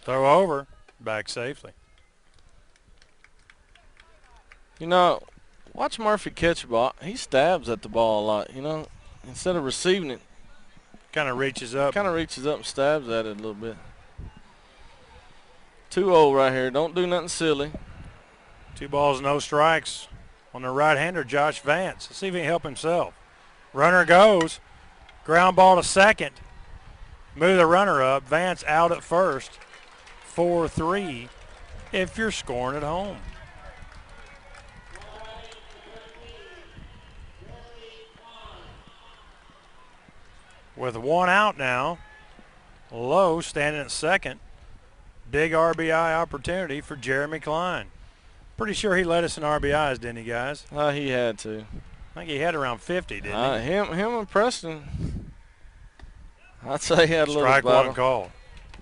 Throw over. Back safely. You know, watch Murphy catch a ball. He stabs at the ball a lot, you know. Instead of receiving it. Kind of reaches up. Kind of reaches up and stabs at it a little bit. 2-0 right here. Don't do nothing silly. 2 balls, no strikes on the right-hander, Josh Vance. Let's see if he can help himself. Runner goes. Ground ball to second. Move the runner up. Vance out at first. 4-3 if you're scoring at home. With 1 out now, Lowe standing at second. Big RBI opportunity for Jeremy Klein. Pretty sure he led us in RBIs, didn't he, guys? He had to. I think he had around 50, didn't he? Him and Preston, I'd say he had a little Strike battle. 1 call.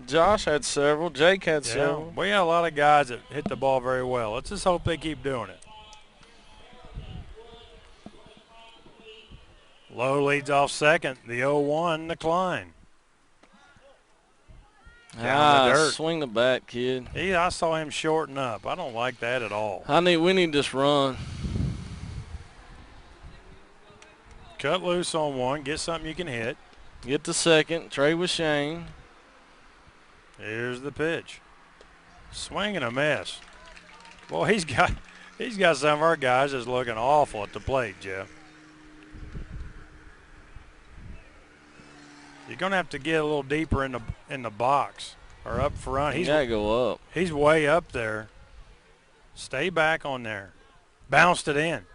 Josh had several. Jake had several. We had a lot of guys that hit the ball very well. Let's just hope they keep doing it. Lowe leads off second. The 0-1 to Klein. Down the dirt. Swing the bat, kid. I saw him shorten up. I don't like that at all. We need this run. Cut loose on 1. Get something you can hit. Get to second. Trade with Shane. Here's the pitch. Swing and a miss. Boy, he's got some of our guys that's looking awful at the plate, Jeff. You're gonna have to get a little deeper in the box or up front. He's gotta go up. He's way up there. Stay back on there. Bounced it in.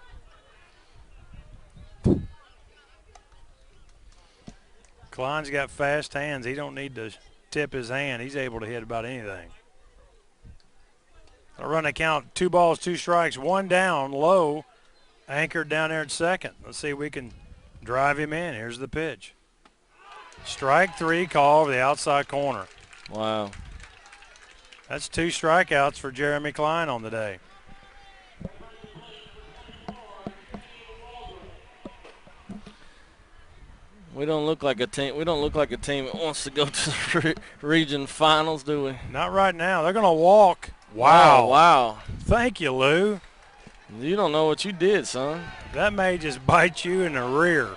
Klein's got fast hands. He don't need to tip his hand. He's able to hit about anything. I'll run a count. 2 balls, 2 strikes, 1 down. Low, anchored down there at second. Let's see if we can drive him in. Here's the pitch. Strike 3 call over the outside corner. Wow. That's 2 strikeouts for Jeremy Klein on the day. We don't look like a team. We don't look like a team that wants to go to the region finals, do we? Not right now. They're going to walk. Wow. Oh, wow. Thank you, Lou. You don't know what you did, son. That may just bite you in the rear.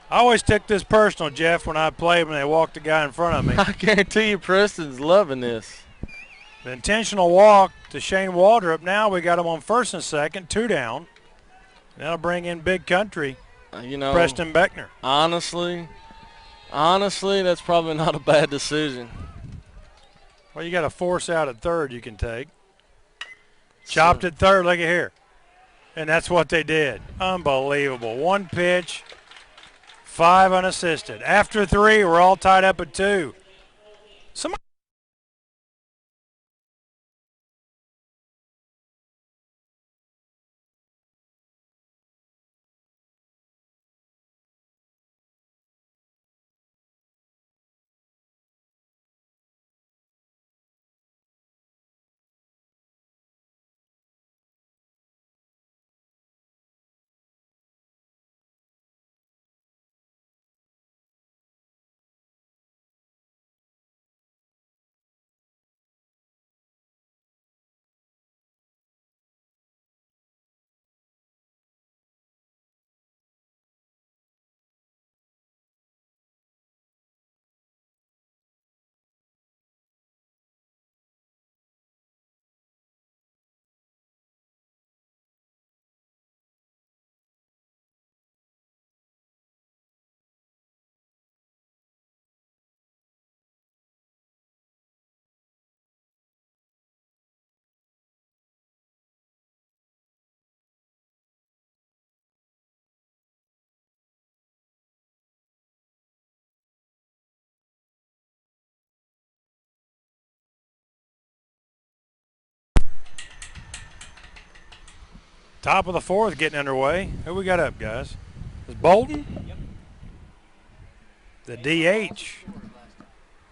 I always took this personal, Jeff, when I played when they walked the guy in front of me. I guarantee you Preston's loving this. The intentional walk to Shane Waldrop. Now we got him on first and second, 2 down. That'll bring in big country, Preston Beckner. Honestly, that's probably not a bad decision. Well, you got a force out at third you can take. Chopped at third, look at here. And that's what they did. Unbelievable. 1 pitch, 5 unassisted. After 3, we're all tied up at 2. Somebody. Top of the 4th getting underway. Who we got up, guys? Is Bolton? Yep. The DH.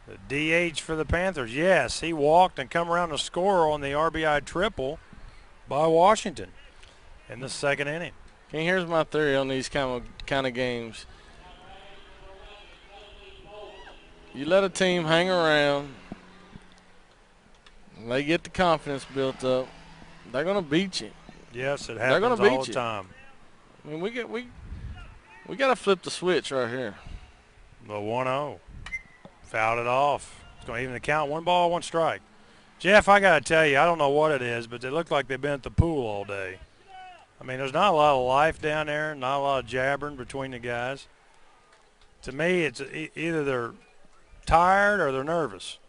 The DH for the Panthers. Yes, he walked and come around to score on the RBI triple by Washington in the 2nd inning. Okay, here's my theory on these kind of games. You let a team hang around. They get the confidence built up. They're going to beat you. Yes, it happens all the time. I mean, we got to flip the switch right here. The 1-0. Fouled it off. It's going to even the count. 1 ball, 1 strike. Jeff, I got to tell you, I don't know what it is, but they look like they've been at the pool all day. I mean, there's not a lot of life down there, not a lot of jabbering between the guys. To me, it's either they're tired or they're nervous.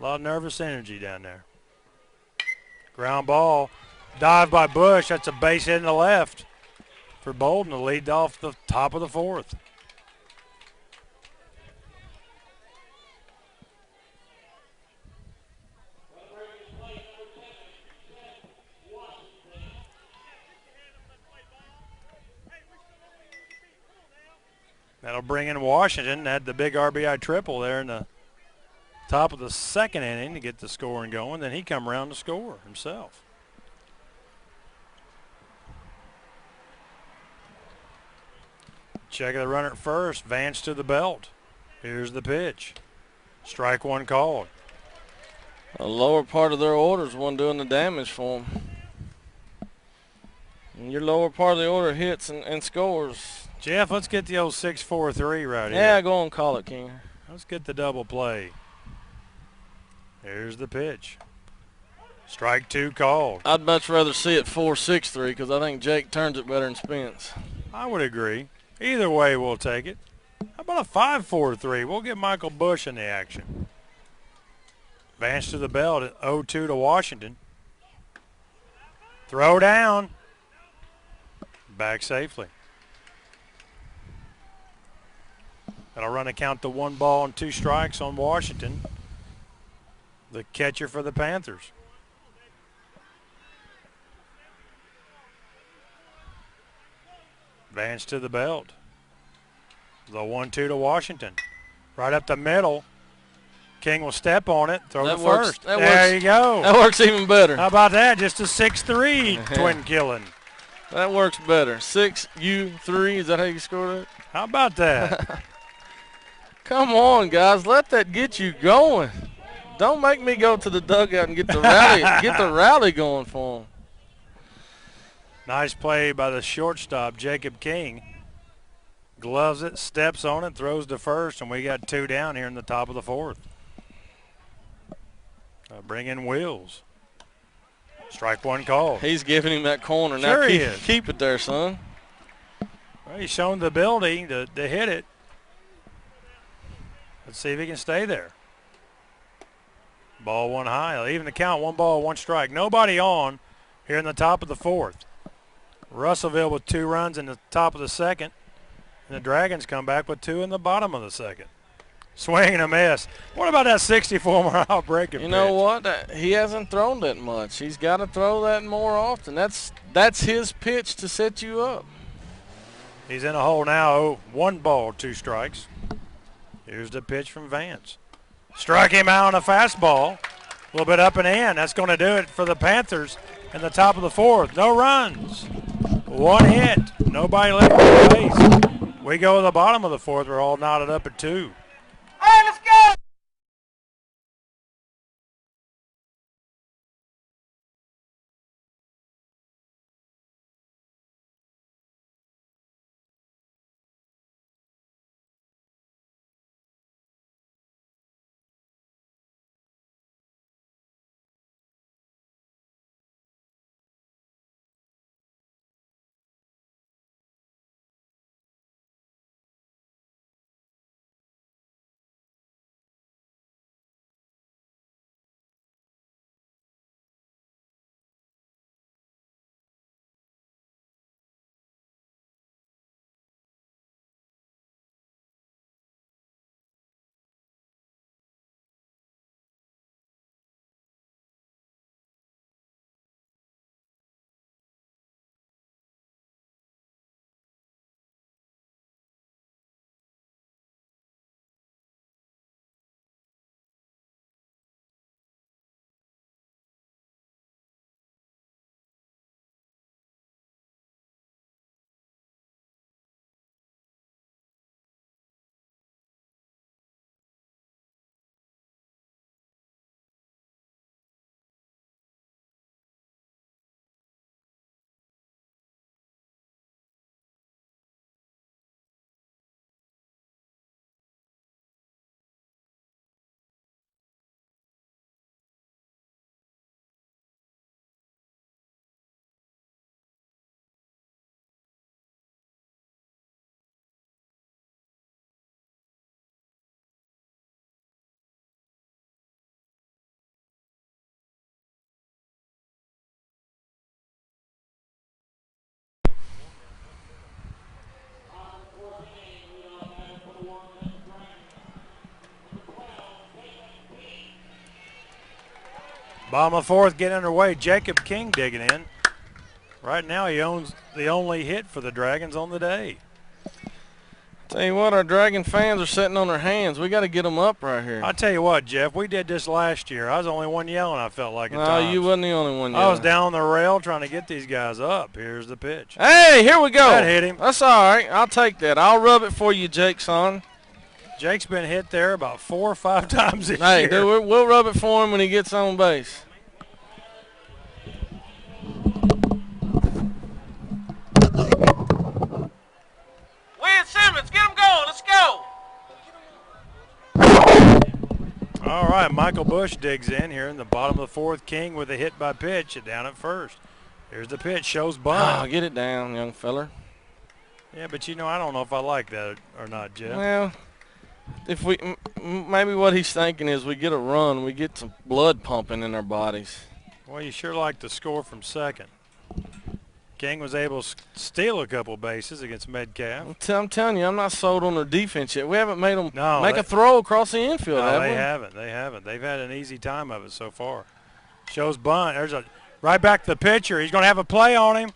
A lot of nervous energy down there. Ground ball. Dive by Bush. That's a base hit in the left for Bolton to lead off the top of the 4th. That'll bring in Washington. Had the big RBI triple there in the top of the 2nd inning to get the scoring going. Then he come around to score himself. Check the runner at first. Vance to the belt. Here's the pitch. Strike 1 called. The lower part of their order is one doing the damage for them. And your lower part of the order hits and scores. Jeff, let's get the old 6-4-3 right here. Yeah, go and call it, King. Let's get the double play. Here's the pitch. Strike 2 called. I'd much rather see it 4-6-3 because I think Jake turns it better than Spence. I would agree. Either way, we'll take it. How about a 5-4-3? We'll get Michael Bush in the action. Vance to the belt at 0-2 to Washington. Throw down. Back safely. That'll run a count to 1 ball and 2 strikes on Washington, the catcher for the Panthers. Vance to the belt. The 1-2 to Washington. Right up the middle. King will step on it, throw that to works, first. There you go. That works even better. How about that? Just a 6-3 twin killing. That works better. 6-U-3. Is that how you score that? How about that? Come on, guys. Let that get you going. Don't make me go to the dugout and get the rally going for them. Nice play by the shortstop, Jacob King. Gloves it, steps on it, throws to first, and we got 2 down here in the top of the 4th. Bring in Wills. Strike 1 call. He's giving him that corner. Sure now he is. Keep it there, son. Well, he's shown the ability to hit it. Let's see if he can stay there. Ball 1 high. Even the count, 1 ball, 1 strike. Nobody on here in the top of the 4th. Russellville with 2 runs in the top of the 2nd. And the Dragons come back with 2 in the bottom of the 2nd. Swing and a miss. What about that 64-mile breaking pitch? You know what? He hasn't thrown that much. He's got to throw that more often. That's his pitch to set you up. He's in a hole now. 1 ball, 2 strikes. Here's the pitch from Vance. Strike him out on a fastball. A little bit up and in. That's going to do it for the Panthers in the top of the 4th. No runs. 1 hit. Nobody left on base. We go to the bottom of the 4th. We're all knotted up at 2. Hey, let's go! Bottom of the 4th getting underway. Jacob King digging in. Right now he owns the only hit for the Dragons on the day. Tell you what, our Dragon fans are sitting on their hands. We got to get them up right here. I tell you what, Jeff, we did this last year. I was the only one yelling, I felt like at No, times. you wasn't the only one yelling. I was down on the rail trying to get these guys up. Here's the pitch. Hey, here we go. That hit him. That's all right. I'll take that. I'll rub it for you, Jake, son. Jake's been hit there about 4 or 5 times this Hey, year. dude, we'll rub it for him when he gets on base. Win Simmons, get him going. Let's go. All right, Michael Bush digs in here in the bottom of the 4th. King with a hit by pitch down at first. Here's the pitch, shows bunt. Oh, get it down, young feller. Yeah, but you know, I don't know if I like that or not, Jeff. Well, if we maybe what he's thinking is we get a run, we get some blood pumping in our bodies. Well, you sure like to score from second. King was able to steal a couple bases against Metcalf. I'm telling you, I'm not sold on their defense yet. We haven't made them No, make a throw across the infield, No, have they we? haven't. They haven't. They've had an easy time of it so far. Shows bunt. There's a right back to the pitcher. He's going to have a play on him.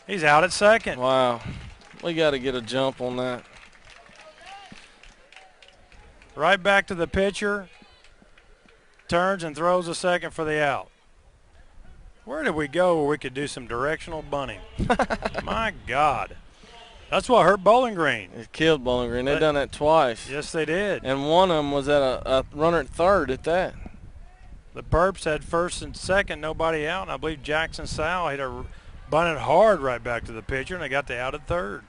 He's out at second. Wow. We got to get a jump on that. Right back to the pitcher. Turns and throws a second for the out. Where did we go where we could do some directional bunting? My God. That's what hurt Bowling Green. It killed Bowling Green. They done that twice. Yes, they did. And one of them was at a runner at third at that. The Perps had first and second, nobody out, and I believe Jackson Sal hit a bunted hard right back to the pitcher, and they got the out at third.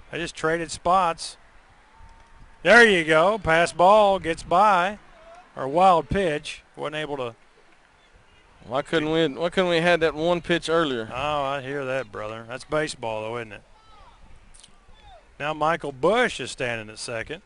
They just traded spots. There you go. Pass ball gets by, or wild pitch. Wasn't able to. Why couldn't we had that one pitch earlier? Oh, I hear that, brother. That's baseball, though, isn't it? Now Michael Bush is standing at second.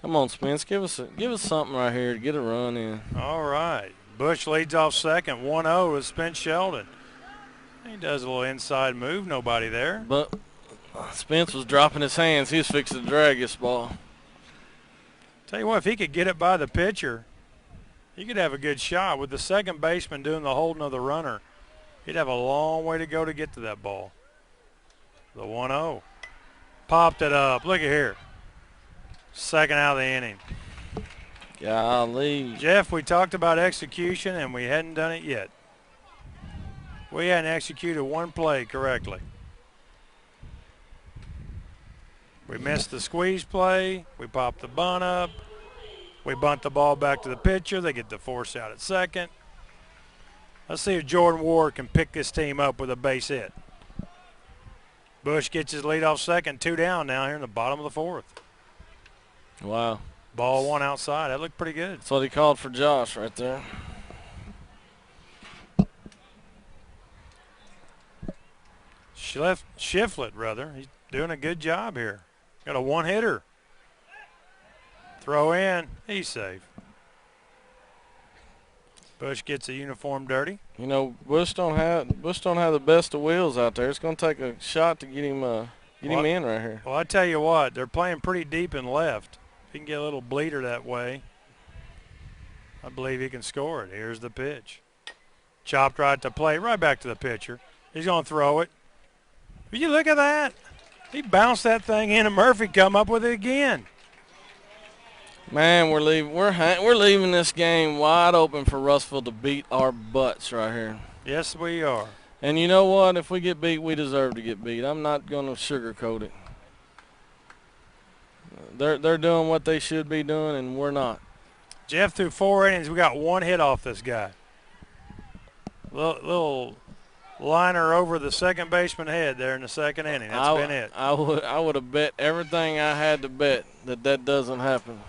Come on, Spence, give us something right here to get a run in. All right. Bush leads off second, 1-0 with Spence Sheldon. He does a little inside move, nobody there. But Spence was dropping his hands. He was fixing to drag this ball. Tell you what, if he could get it by the pitcher, he could have a good shot. With the second baseman doing the holding of the runner, he'd have a long way to go to get to that ball. The 1-0. Popped it up. Look at here. Second out of the inning. Golly. Jeff, we talked about execution, and we hadn't done it yet. We hadn't executed one play correctly. We missed the squeeze play. We popped the bunt up. We bunt the ball back to the pitcher. They get the force out at second. Let's see if Jordan Ward can pick this team up with a base hit. Bush gets his lead off second. 2 down now here in the bottom of the fourth. Wow. Ball 1 outside. That looked pretty good. That's what he called for Josh right there. Shiflett, rather. He's doing a good job here. Got a one-hitter. Throw in. He's safe. Bush gets a uniform dirty. You know, Bush don't have the best of wheels out there. It's going to take a shot to get him in right here. Well, I tell you what, they're playing pretty deep in left. If he can get a little bleeder that way, I believe he can score it. Here's the pitch. Chopped right to plate, right back to the pitcher. He's going to throw it. Will you look at that? He bounced that thing in, and Murphy come up with it again. Man, we're leaving this game wide open for Russellville to beat our butts right here. Yes, we are. And you know what? If we get beat, we deserve to get beat. I'm not going to sugarcoat it. They're doing what they should be doing, and we're not. Jeff, through 4 innings, we got 1 hit off this guy. Little liner over the second baseman head there in the second inning. That's been it. I would have bet everything I had to bet that doesn't happen.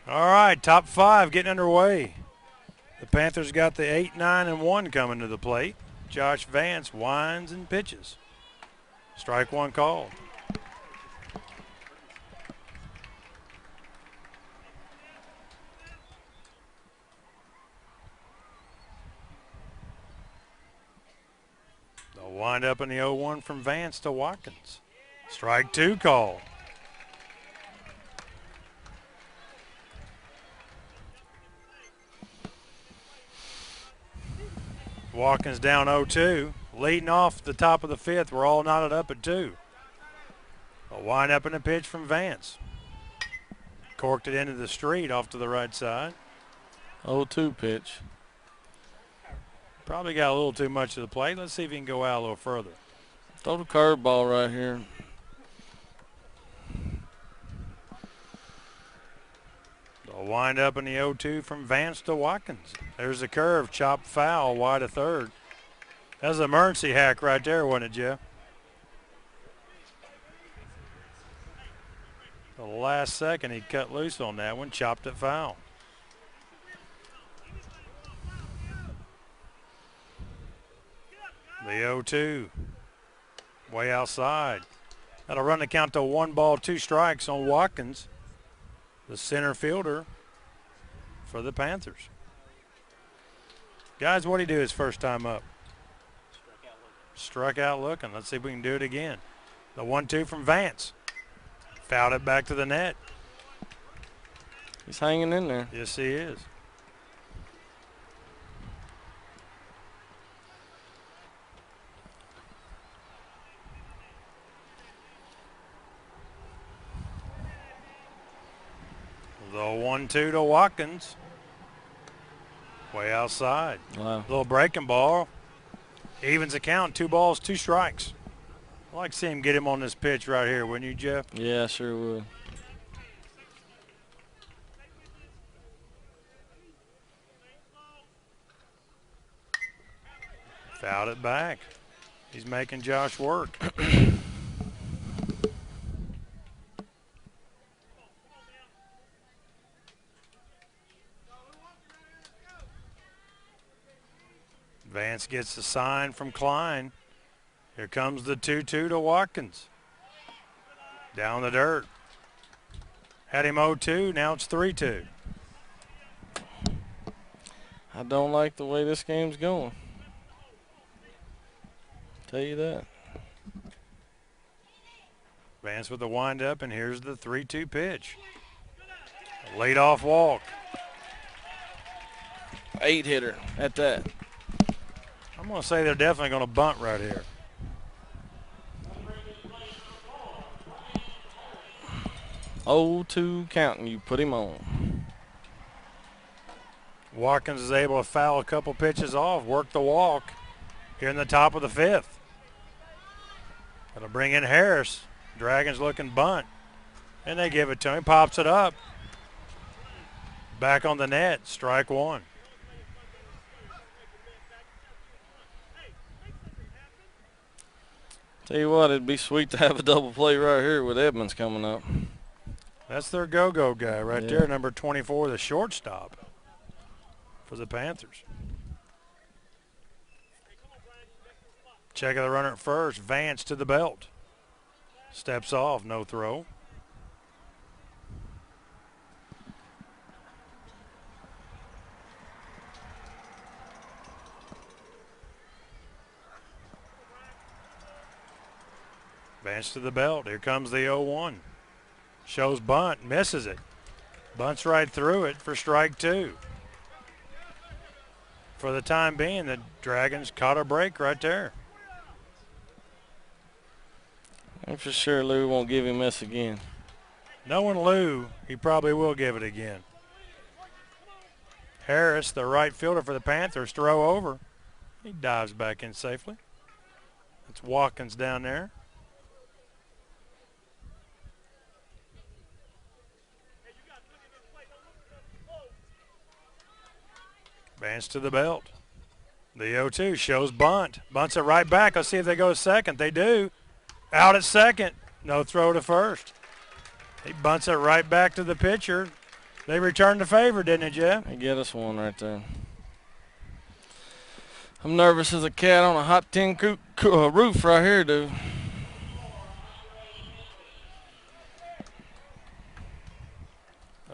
All right, top 5 getting underway. The Panthers got the 8, 9, and 1 coming to the plate. Josh Vance winds and pitches. Strike 1 called. They'll wind up in the 0-1 from Vance to Watkins. Strike 2 called. Watkins down 0-2. Leading off the top of the 5th. We're all knotted up at 2. A wind up in a pitch from Vance. Corked it into the street off to the right side. 0-2 pitch. Probably got a little too much to the plate. Let's see if he can go out a little further. Throw the curveball right here. They'll wind up in the 0-2 from Vance to Watkins. There's the curve, chopped foul, wide of third. That was an emergency hack right there, wasn't it, Jeff? The last second he cut loose on that one, chopped it foul. The 0-2, way outside. That'll run the count to 1 ball, 2 strikes on Watkins, the center fielder for the Panthers. Guys, what'd he do his first time up? Struck out looking. Let's see if we can do it again. The 1-2 from Vance. Fouled it back to the net. He's hanging in there. Yes, he is. The 1-2 to Watkins. Way outside. Wow. Little breaking ball. Evens the count. 2 balls, 2 strikes. I'd like to see him get him on this pitch right here, wouldn't you, Jeff? Yeah, I sure would. Fouled it back. He's making Josh work. Vance gets the sign from Klein. Here comes the 2-2 to Watkins. Down the dirt. Had him 0-2, now it's 3-2. I don't like the way this game's going. Tell you that. Vance with the windup, and here's the 3-2 pitch. A leadoff walk. 8-hitter at that. I'm going to say they're definitely going to bunt right here. Oh, 2 counting. You put him on. Watkins is able to foul a couple pitches off, work the walk here in the top of the 5th. Going to bring in Harris. Dragons looking bunt. And they give it to him. Pops it up. Back on the net. Strike 1. Tell you what, it'd be sweet to have a double play right here with Edmonds coming up. That's their go-go guy right Yeah. there, number 24, the shortstop for the Panthers. Check of the runner at first. Vance to the belt. Steps off, no throw. Vance to the belt. Here comes the 0-1. Shows bunt, misses it. Bunts right through it for strike 2. For the time being, the Dragons caught a break right there. I'm for sure Lou won't give him this again. Knowing Lou, he probably will give it again. Harris, the right fielder for the Panthers, throw over. He dives back in safely. It's Watkins down there. Vance to the belt. The 0-2 shows bunt. Bunts it right back. Let's see if they go second. They do. Out at second. No throw to first. He bunts it right back to the pitcher. They returned the favor, didn't it, Jeff? They get us one right there. I'm nervous as a cat on a hot tin roof right here, dude.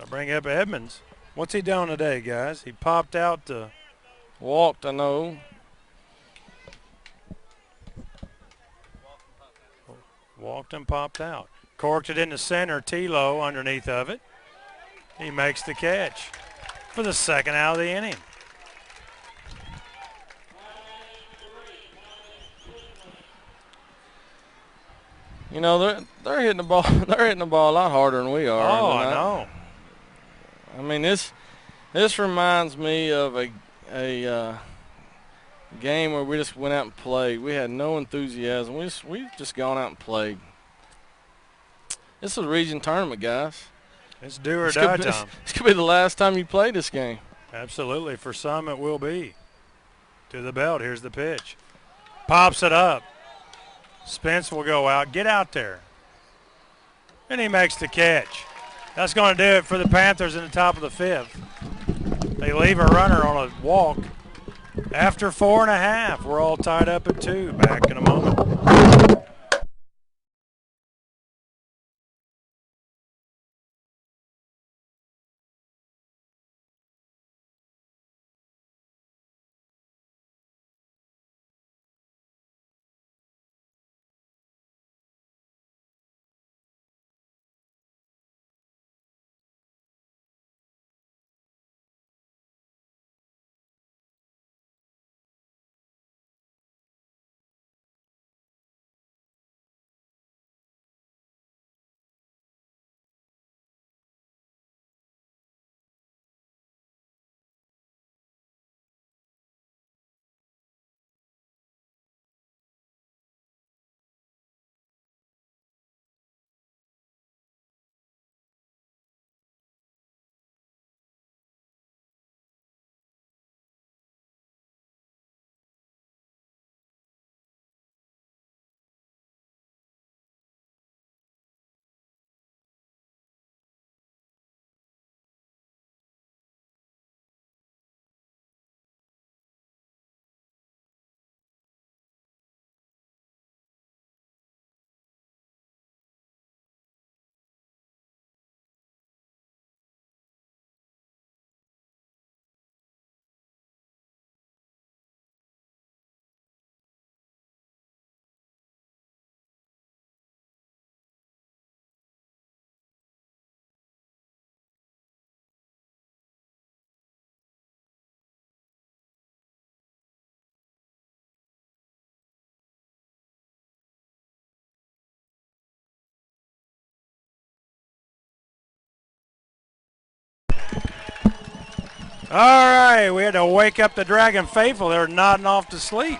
I'll bring up Edmonds. What's he doing today, guys? He popped out to... Walked, I know. Walked and popped out. Corked it in the center. Tilo underneath of it. He makes the catch for the second out of the inning. You know, they're hitting the ball. They're hitting the ball a lot harder than we are. Oh, I know. I mean, this reminds me of a game where we just went out and played. We had no enthusiasm. We've just gone out and played. This is a region tournament, guys. It's do or die time. This could be the last time you play this game. Absolutely. For some, it will be. To the belt. Here's the pitch. Pops it up. Spence will go out. Get out there. And he makes the catch. That's going to do it for the Panthers in the top of the 5th. They leave a runner on a walk. After 4.5, we're all tied up at 2. Back in a moment. All right, we had to wake up the Dragon Faithful. They're nodding off to sleep.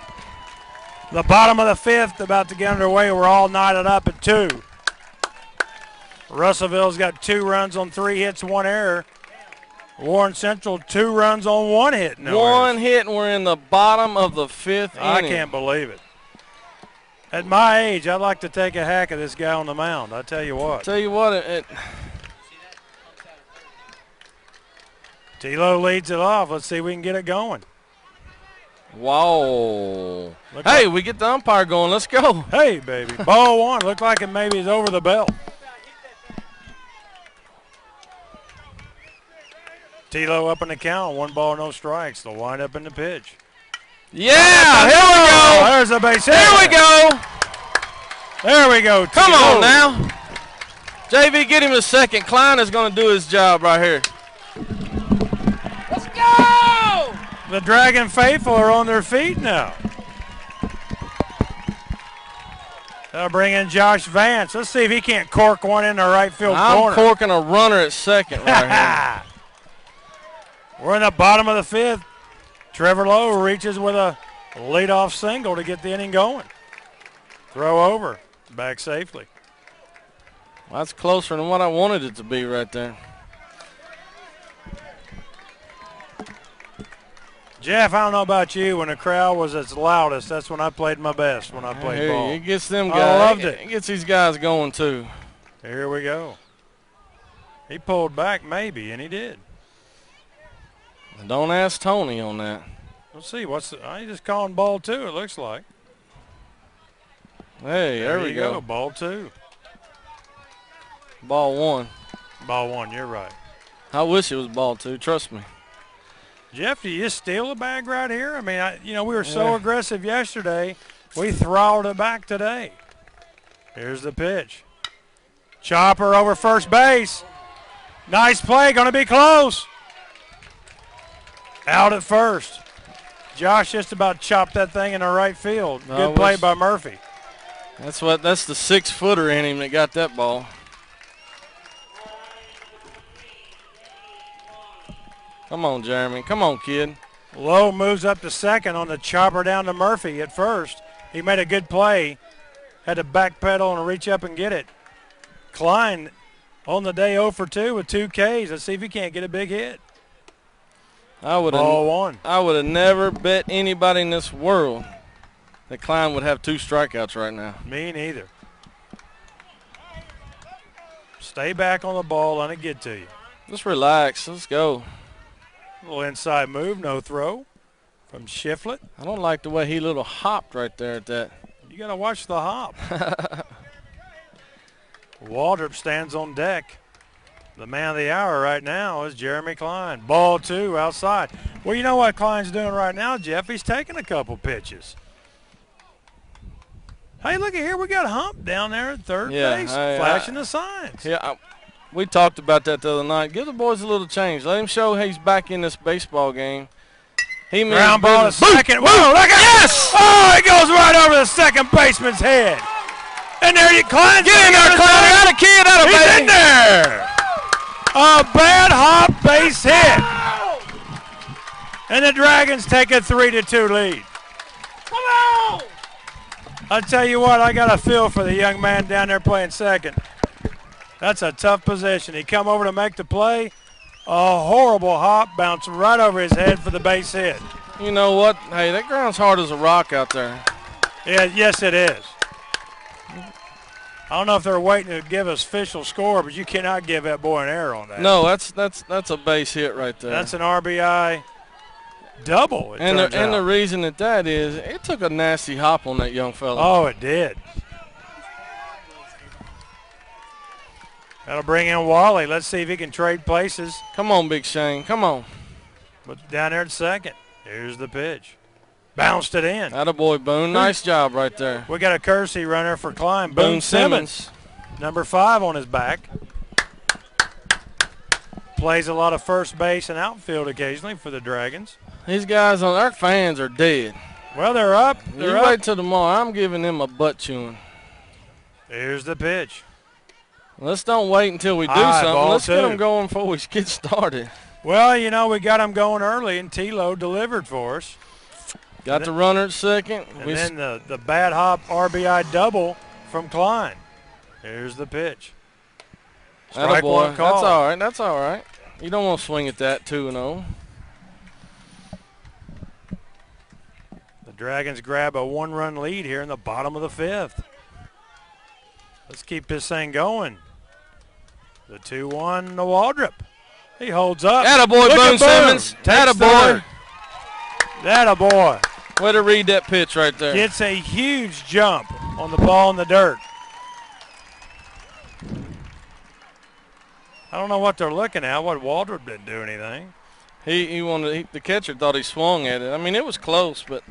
The bottom of the 5th about to get underway. We're all knotted up at 2. Russellville's got 2 runs on 3 hits, 1 error. Warren Central 2 runs on 1 hit. No One errors. hit, and we're in the bottom of the 5th I inning. can't believe it. At my age, I'd like to take a hack at this guy on the mound. I tell you what. Tell you what, Tilo leads it off. Let's see if we can get it going. Wow. Look Hey, like, we get the umpire going. Let's go. hey, baby. Ball 1. Looked like it maybe is over the belt. Tilo up in the count. 1 ball, no strikes. They'll wind up in the pitch. Yeah, here we go. There's a base hit. Here we go. There we go. Come Tilo. on now. JV, get him a second. Klein is going to do his job right here. Let's go. The Dragon Faithful are on their feet now. They'll bring in Josh Vance. Let's see if he can't cork one in the right field corner. I'm corking a runner at second right here. We're in the bottom of the 5th. Trevor Lowe reaches with a leadoff single to get the inning going. Throw over. Back safely. That's closer than what I wanted it to be right there. Jeff, I don't know about you. When the crowd was its loudest, that's when I played my best, when I played ball. It gets them guys. I loved it. It gets these guys going too. Here we go. He pulled back maybe, and he did. Don't ask Tony on that. Let's see. He just calling ball 2, it looks like. Hey, there we go. Ball 2. Ball 1. Ball 1, you're right. I wish it was ball 2. Trust me. Jeff, do you just steal a bag right here? I mean, we were so aggressive yesterday. We throttled it back today. Here's the pitch. Chopper over first base. Nice play. Going to be close. Out at first. Josh just about chopped that thing in the right field. Good play by Murphy. That's the 6-footer in him that got that ball. Come on, Jeremy. Come on, kid. Lowe moves up to second on the chopper down to Murphy at first. He made a good play. Had to backpedal and reach up and get it. Klein on the day 0 for 2 with 2 Ks. Let's see if he can't get a big hit. Ball one. I would have never bet anybody in this world that Klein would have 2 strikeouts right now. Me neither. Stay back on the ball, let it get to you. Just relax. Let's go. A little inside move, no throw from Shiflett. I don't like the way he little hopped right there at that. You got to watch the hop. Waldrop stands on deck. The man of the hour right now is Jeremy Klein. Ball 2 outside. Well, you know what Klein's doing right now, Jeff? He's taking a couple pitches. Hey, look at here. We got Hump down there at third base, flashing the signs. Yeah, we talked about that the other night. Give the boys a little change. Let him show he's back in this baseball game. He means ground ball to second. Whoa, look at yes! Oh, it goes right over the second baseman's head. And there you, Klein. Get in there, Klein. Got a kid out of He's in there. A bad hop base hit. And the Dragons take a 3-2 lead. Come on! I'll tell you what, I got a feel for the young man down there playing second. That's a tough position. He come over to make the play. A horrible hop, bounced right over his head for the base hit. You know what? Hey, that ground's hard as a rock out there. Yeah, yes, it is. I don't know if they're waiting to give us official score, but you cannot give that boy an error on that. No, that's a base hit right there. That's an RBI double. And the reason that is, it took a nasty hop on that young fella. Oh, it did. That'll bring in Wally. Let's see if he can trade places. Come on, Big Shane. Come on. But down there at second. Here's the pitch. Bounced it in. Attaboy, Boone. Nice job right there. We got a courtesy runner for Klein. Boone Simmons. Number 5 on his back. Plays a lot of first base and outfield occasionally for the Dragons. These guys, our fans are dead. Well, they're up. You wait till tomorrow. I'm giving them a butt chewing. Here's the pitch. Let's don't wait until we do something. Let's get them going before we get started. Well, you know, we got them going early, and T-Lo delivered for us. Got the runner at second. And then the bad hop RBI double from Klein. Here's the pitch. Strike one call. That's all right. That's all right. You don't want to swing at that 2-0. The Dragons grab a 1-run lead here in the bottom of the 5th. Let's keep this thing going. The 2-1 to Waldrop. He holds up. Attaboy, Boone Simmons. Attaboy. Attaboy. Way to read that pitch right there. Gets a huge jump on the ball in the dirt. I don't know what they're looking at. What Waldrop didn't do anything. The catcher thought he swung at it. I mean, it was close, but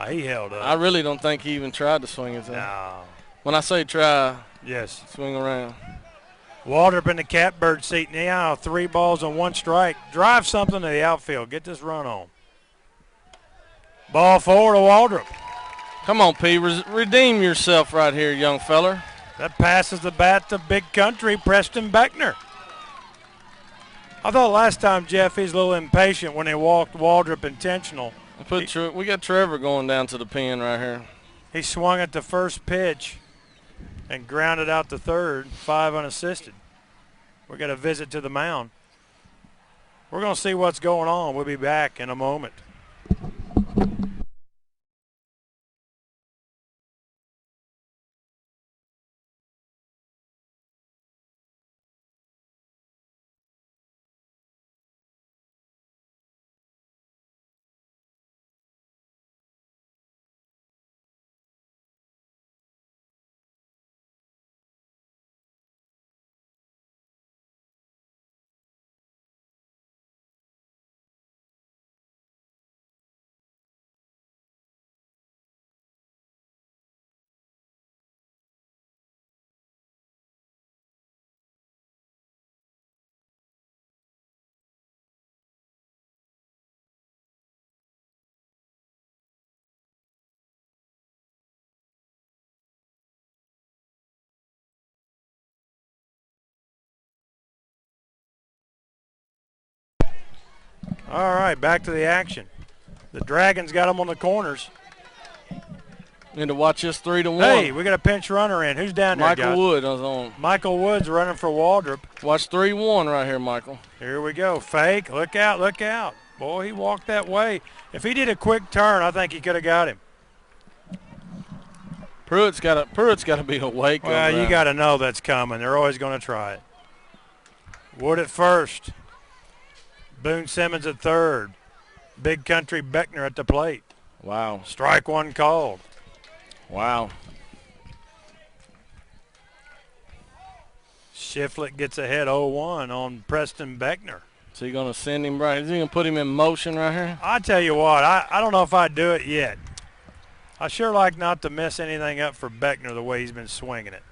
he held up. I really don't think he even tried to swing at that. No. When I say try, yes, swing around. Waldrop in the catbird seat now. 3 balls and 1 strike. Drive something to the outfield. Get this run on. Ball 4 to Waldrop. Come on, P. Redeem yourself right here, young feller. That passes the bat to Big Country, Preston Beckner. I thought last time, Jeff, he's a little impatient when he walked Waldrop intentional. We got Trevor going down to the pen right here. He swung at the first pitch and grounded out to third, 5 unassisted. We got a visit to the mound. We're going to see what's going on. We'll be back in a moment. All right, back to the action. The Dragons got them on the corners. Need to watch this 3-1. Hey, we got a pinch runner in. Who's down there, Michael guys? Wood is on. Michael Wood's running for Waldrop. Watch 3-1 right here, Michael. Here we go. Fake. Look out, look out. Boy, he walked that way. If he did a quick turn, I think he could have got him. Pruitt's got to be awake. Well, you got to know that's coming. They're always going to try it. Wood at first. Boone Simmons at third. Big Country Beckner at the plate. Wow. Strike one called. Wow. Shiflett gets ahead 0-1 on Preston Beckner. Is he going to send him right? Is he going to put him in motion right here? I tell you what, I don't know if I'd do it yet. I sure like not to mess anything up for Beckner the way he's been swinging it.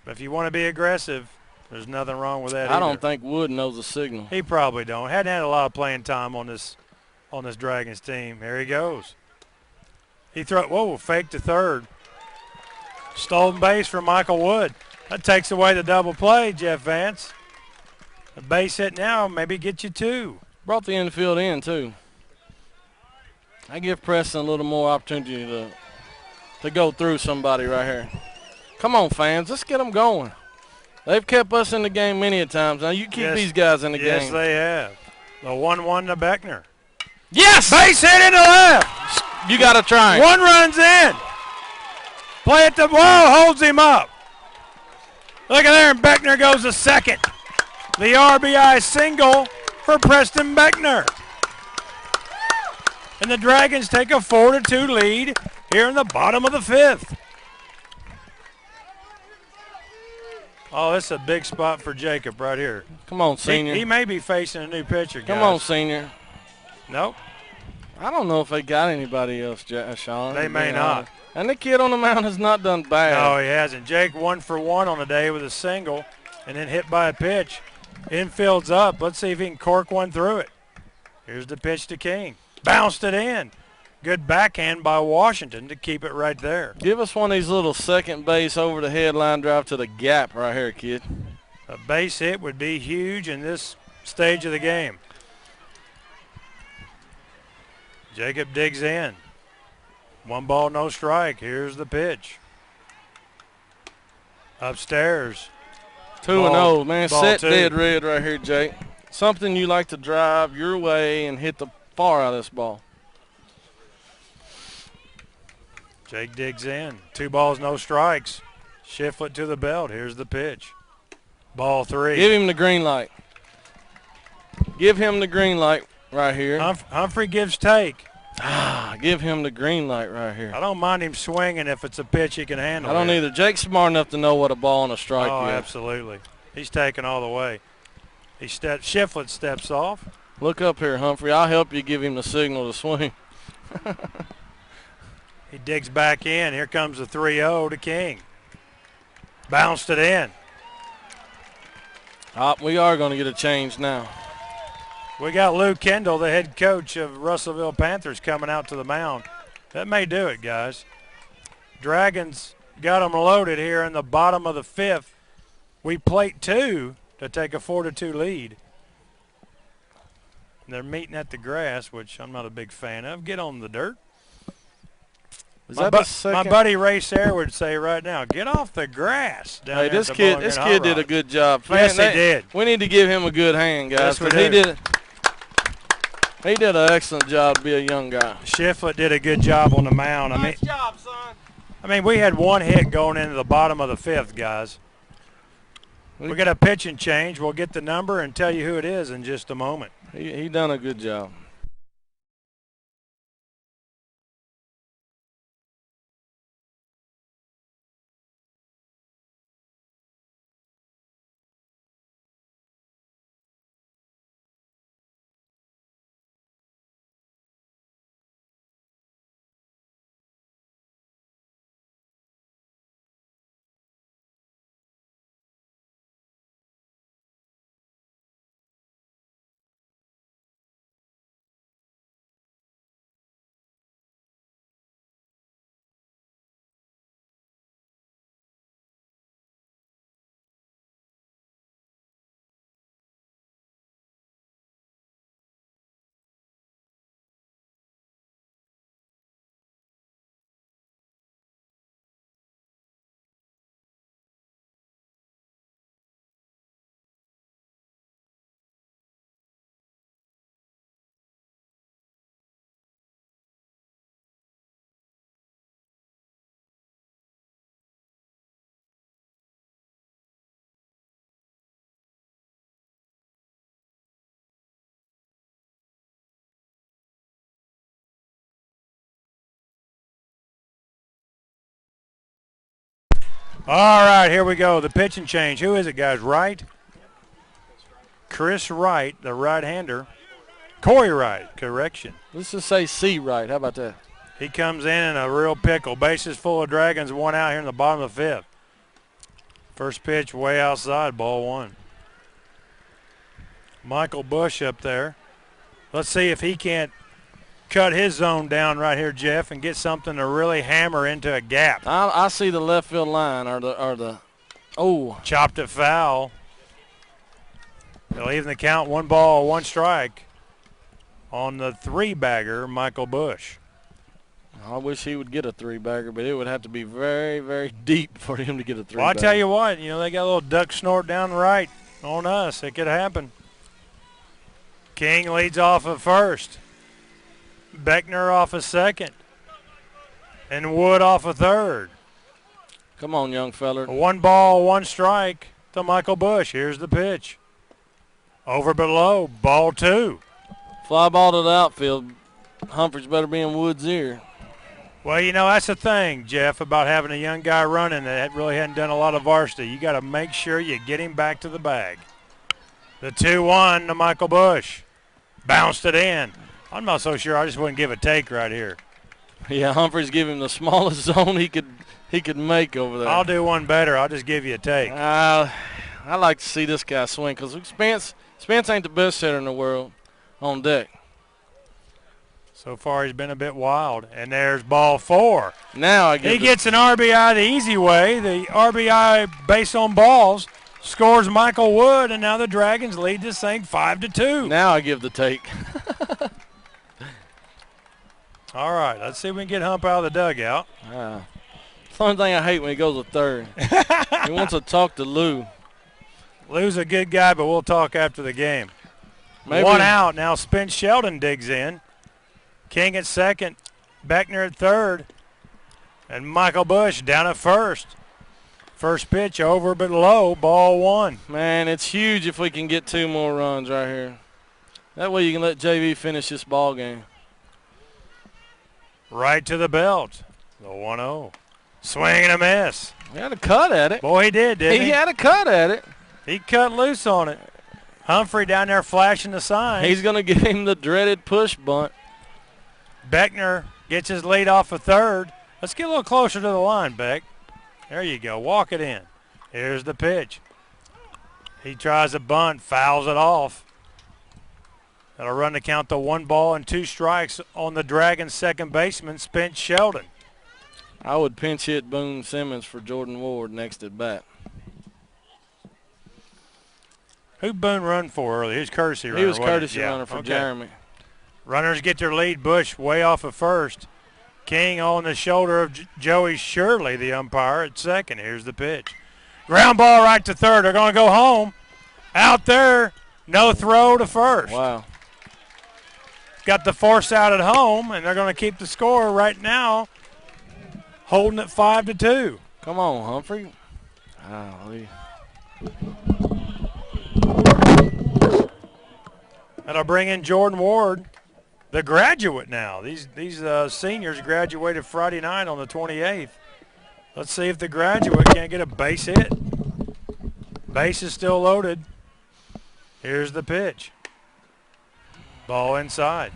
But if you want to be aggressive, there's nothing wrong with that I either. don't think Wood knows the signal. He probably don't. Hadn't had a lot of playing time on this Dragons team. Here he goes. He fake to third. Stolen base for Michael Wood. That takes away the double play, Jeff Vance. A base hit now, maybe get you two. Brought the infield in, too. I give Preston a little more opportunity to go through somebody right here. Come on, fans. Let's get them going. They've kept us in the game many a times. Now you keep these guys in the game. Yes, they have. The 1-1 to Beckner. Yes! Base hit into left. You got to try. One runs in. Play at the wall, holds him up. Look at there, and Beckner goes to second. The RBI single for Preston Beckner. And the Dragons take a 4-2 lead here in the bottom of the fifth. Oh, this is a big spot for Jacob right here. Come on, senior. He may be facing a new pitcher, guys. Come on, senior. Nope. I don't know if they got anybody else, Sean. They may not. And the kid on the mound has not done bad. No, he hasn't. Jake 1 for 1 on the day with a single and then hit by a pitch. Infield's up. Let's see if he can cork one through it. Here's the pitch to King. Bounced it in. Good backhand by Washington to keep it right there. Give us one of these little second base over the head line drive to the gap right here, kid. A base hit would be huge in this stage of the game. Jacob digs in. 1 ball, no strike. Here's the pitch. Upstairs. 2-0, man. Set two. dead red right here, Jake. Something you like to drive your way and hit the far out of this ball. Jake digs in. 2 balls, no strikes. Shiflett to the belt. Here's the pitch. Ball 3. Give him the green light. Give him the green light right here. Humphrey gives take. Give him the green light right here. I don't mind him swinging if it's a pitch he can handle. I don't either. Jake's smart enough to know what a ball and a strike is. is. Absolutely. He's taking all the way. Shiflett steps off. Look up here, Humphrey. I'll help you give him the signal to swing. He digs back in. Here comes the 3-0 to King. Bounced it in. We are going to get a change now. We got Lou Kendall, the head coach of Russellville Panthers, coming out to the mound. That may do it, guys. Dragons got them loaded here in the bottom of the fifth. We plate 2 to take a 4-2 lead. They're meeting at the grass, which I'm not a big fan of. Get on the dirt. My buddy Ray Sayre would say right now, get off the grass. Hey, this kid did a good job. Yes, he did. We need to give him a good hand, guys. Yes, He did an excellent job to be a young guy. Shiflett did a good job on the mound. Nice job, son. I mean, we had 1 hit going into the bottom of the fifth, guys. We got a pitching change. We'll get the number and tell you who it is in just a moment. He done a good job. All right, here we go. The pitching change. Who is it, guys? Wright? Chris Wright, the right-hander. Corey Wright, correction. Let's just say C Wright. How about that? He comes in a real pickle. Bases full of Dragons, one out here in the bottom of the fifth. First pitch way outside, ball one. Michael Bush up there. Let's see if he can't cut his zone down right here, Jeff, and get something to really hammer into a gap. I see the left field line oh. Chopped it foul. They'll even the count, 1 ball, 1 strike on the 3-bagger, Michael Bush. I wish he would get a 3-bagger, but it would have to be very, very deep for him to get a 3-bagger. Well, I tell you what, they got a little duck snort down right on us. It could happen. King leads off at first. Beckner off of second. And Wood off of third. Come on, young feller. 1 ball, 1 strike to Michael Bush. Here's the pitch. Over below, ball 2. Fly ball to the outfield. Humphreys better be in Wood's ear. Well, that's the thing, Jeff, about having a young guy running that really hadn't done a lot of varsity. You got to make sure you get him back to the bag. The 2-1 to Michael Bush. Bounced it in. I'm not so sure. I just wouldn't give a take right here. Yeah, Humphreys give him the smallest zone he could make over there. I'll do one better. I'll just give you a take. I like to see this guy swing because Spence ain't the best hitter in the world on deck. So far, he's been a bit wild. And there's ball 4. Now he gets an RBI the easy way. The RBI based on balls scores Michael Wood, and now the Dragons lead this thing 5-2. Now I give the take. All right, let's see if we can get Hump out of the dugout. It's the only thing I hate when he goes to third. He wants to talk to Lou. Lou's a good guy, but we'll talk after the game. Maybe. 1 out. Now Spence Sheldon digs in. King at second. Beckner at third. And Michael Bush down at first. First pitch over but low. Ball 1. Man, it's huge if we can get 2 more runs right here. That way you can let JV finish this ball game. Right to the belt. The 1-0. Swing and a miss. He had a cut at it. Boy, he did, didn't he? He had a cut at it. He cut loose on it. Humphrey down there flashing the sign. He's going to give him the dreaded push bunt. Beckner gets his lead off of third. Let's get a little closer to the line, Beck. There you go. Walk it in. Here's the pitch. He tries a bunt, fouls it off. That'll run the count to 1 ball and 2 strikes on the Dragons' second baseman, Spence Sheldon. I would pinch hit Boone Simmons for Jordan Ward next at bat. Who'd Boone run for earlier? He was courtesy runner. He was courtesy runner for Jeremy. Runners get their lead. Bush way off of first. King on the shoulder of Joey Shirley, the umpire, at second. Here's the pitch. Ground ball right to third. They're going to go home. Out there, no throw to first. Wow. Got the force out at home, and they're going to keep the score right now, holding it 5-2. Come on, Humphrey. Golly. That'll bring in Jordan Ward, the graduate now. These seniors graduated Friday night on the 28th. Let's see if the graduate can't get a base hit. Base is still loaded. Here's the pitch. Ball inside.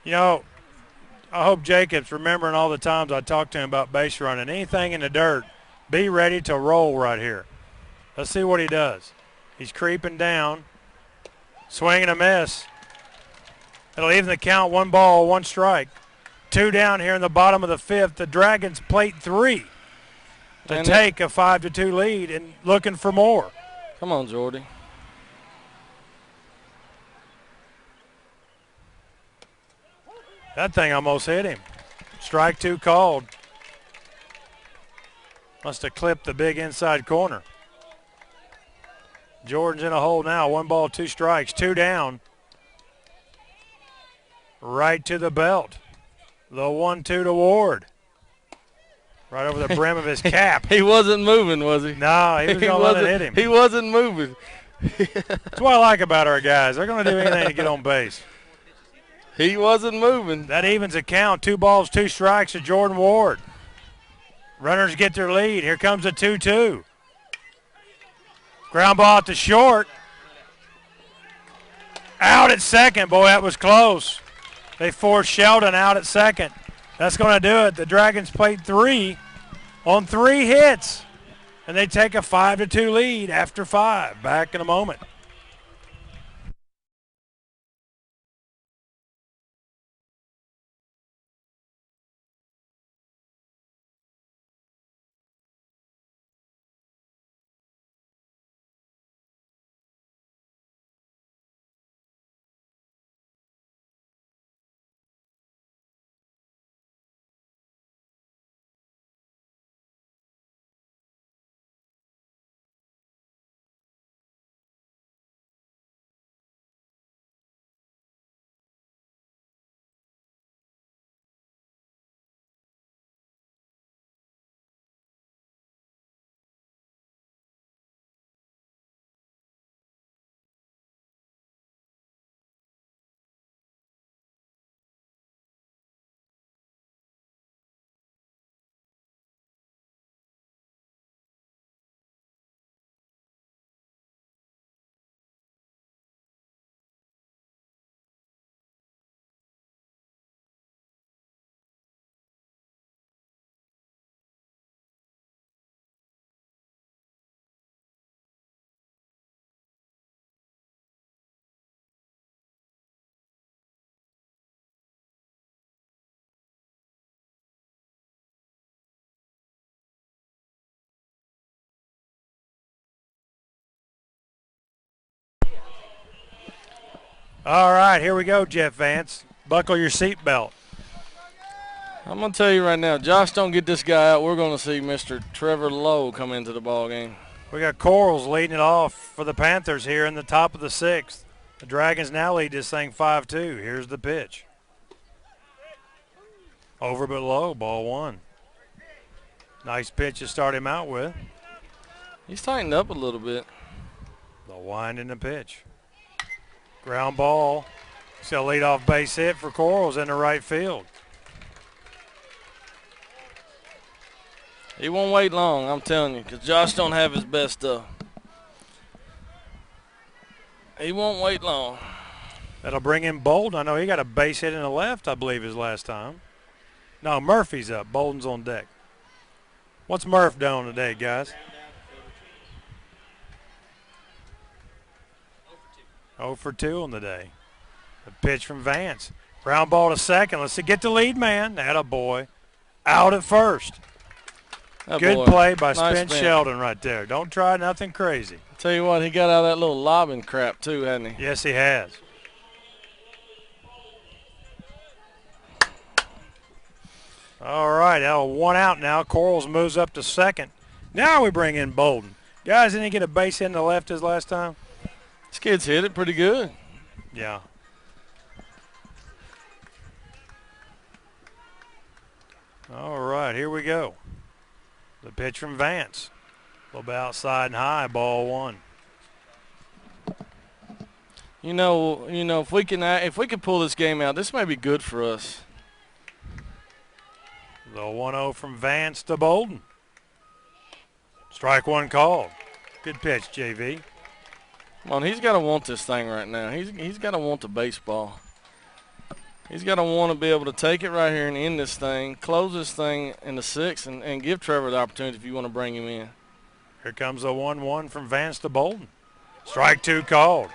I hope Jacob's remembering all the times I talked to him about base running. Anything in the dirt, be ready to roll right here. Let's see what he does. He's creeping down. Swing and a miss. It'll even the count, 1 ball, 1 strike. 2 down here in the bottom of the 5th. The Dragons plate 3 to take a 5-2 lead and looking for more. Come on, Jordy. That thing almost hit him. Strike 2 called. Must have clipped the big inside corner. Jordan's in a hole now. 1 ball, 2 strikes. 2 down. Right to the belt. The 1-2 to Ward. Right over the brim of his cap. He wasn't moving, was he? No, he was going to let it hit him. He wasn't moving. That's what I like about our guys. They're going to do anything to get on base. He wasn't moving. That evens the count. 2 balls, 2 strikes to Jordan Ward. Runners get their lead. Here comes a 2-2. Ground ball to short. Out at second. Boy, that was close. They forced Sheldon out at second. That's going to do it. The Dragons played 3 on 3 hits. And they take a 5-2 lead after 5. Back in a moment. All right, here we go, Jeff Vance. Buckle your seatbelt. I'm going to tell you right now, Josh don't get this guy out, we're going to see Mr. Trevor Lowe come into the ball game. We got Corals leading it off for the Panthers here in the top of the 6th. The Dragons now lead this thing 5-2. Here's the pitch. Over but low, ball 1. Nice pitch to start him out with. He's tightened up a little bit. The wind and the pitch. Ground ball. It's a leadoff base hit for Corals in the right field. He won't wait long, I'm telling you, because Josh don't have his best stuff. He won't wait long. That'll bring in Bolden. I know he got a base hit in the left, I believe, his last time. No, Murphy's up. Bolden's on deck. What's Murph doing today, guys? 0 for 2 on the day. The pitch from Vance. Ground ball to second. Let's see, get the lead man. Atta boy. Out at first. Good play by Spence Sheldon right there. Don't try nothing crazy. I'll tell you what, he got out of that little lobbing crap too, hasn't he? Yes, he has. All right, now 1 out now. Corals moves up to second. Now we bring in Bolden. Guys, didn't he get a base hit in the left his last time? This kid's hit it pretty good. Yeah. All right, here we go. The pitch from Vance. A little bit outside and high, ball 1. You know, if we can pull this game out, this may be good for us. The 1-0 from Vance to Bolden. Strike 1 called. Good pitch, JV. Come on, he's got to want this thing right now. He's got to want the baseball. He's got to want to be able to take it right here and end this thing, close this thing in the 6th, and give Trevor the opportunity if you want to bring him in. Here comes the 1-1 from Vance to Bolden. Strike 2 called.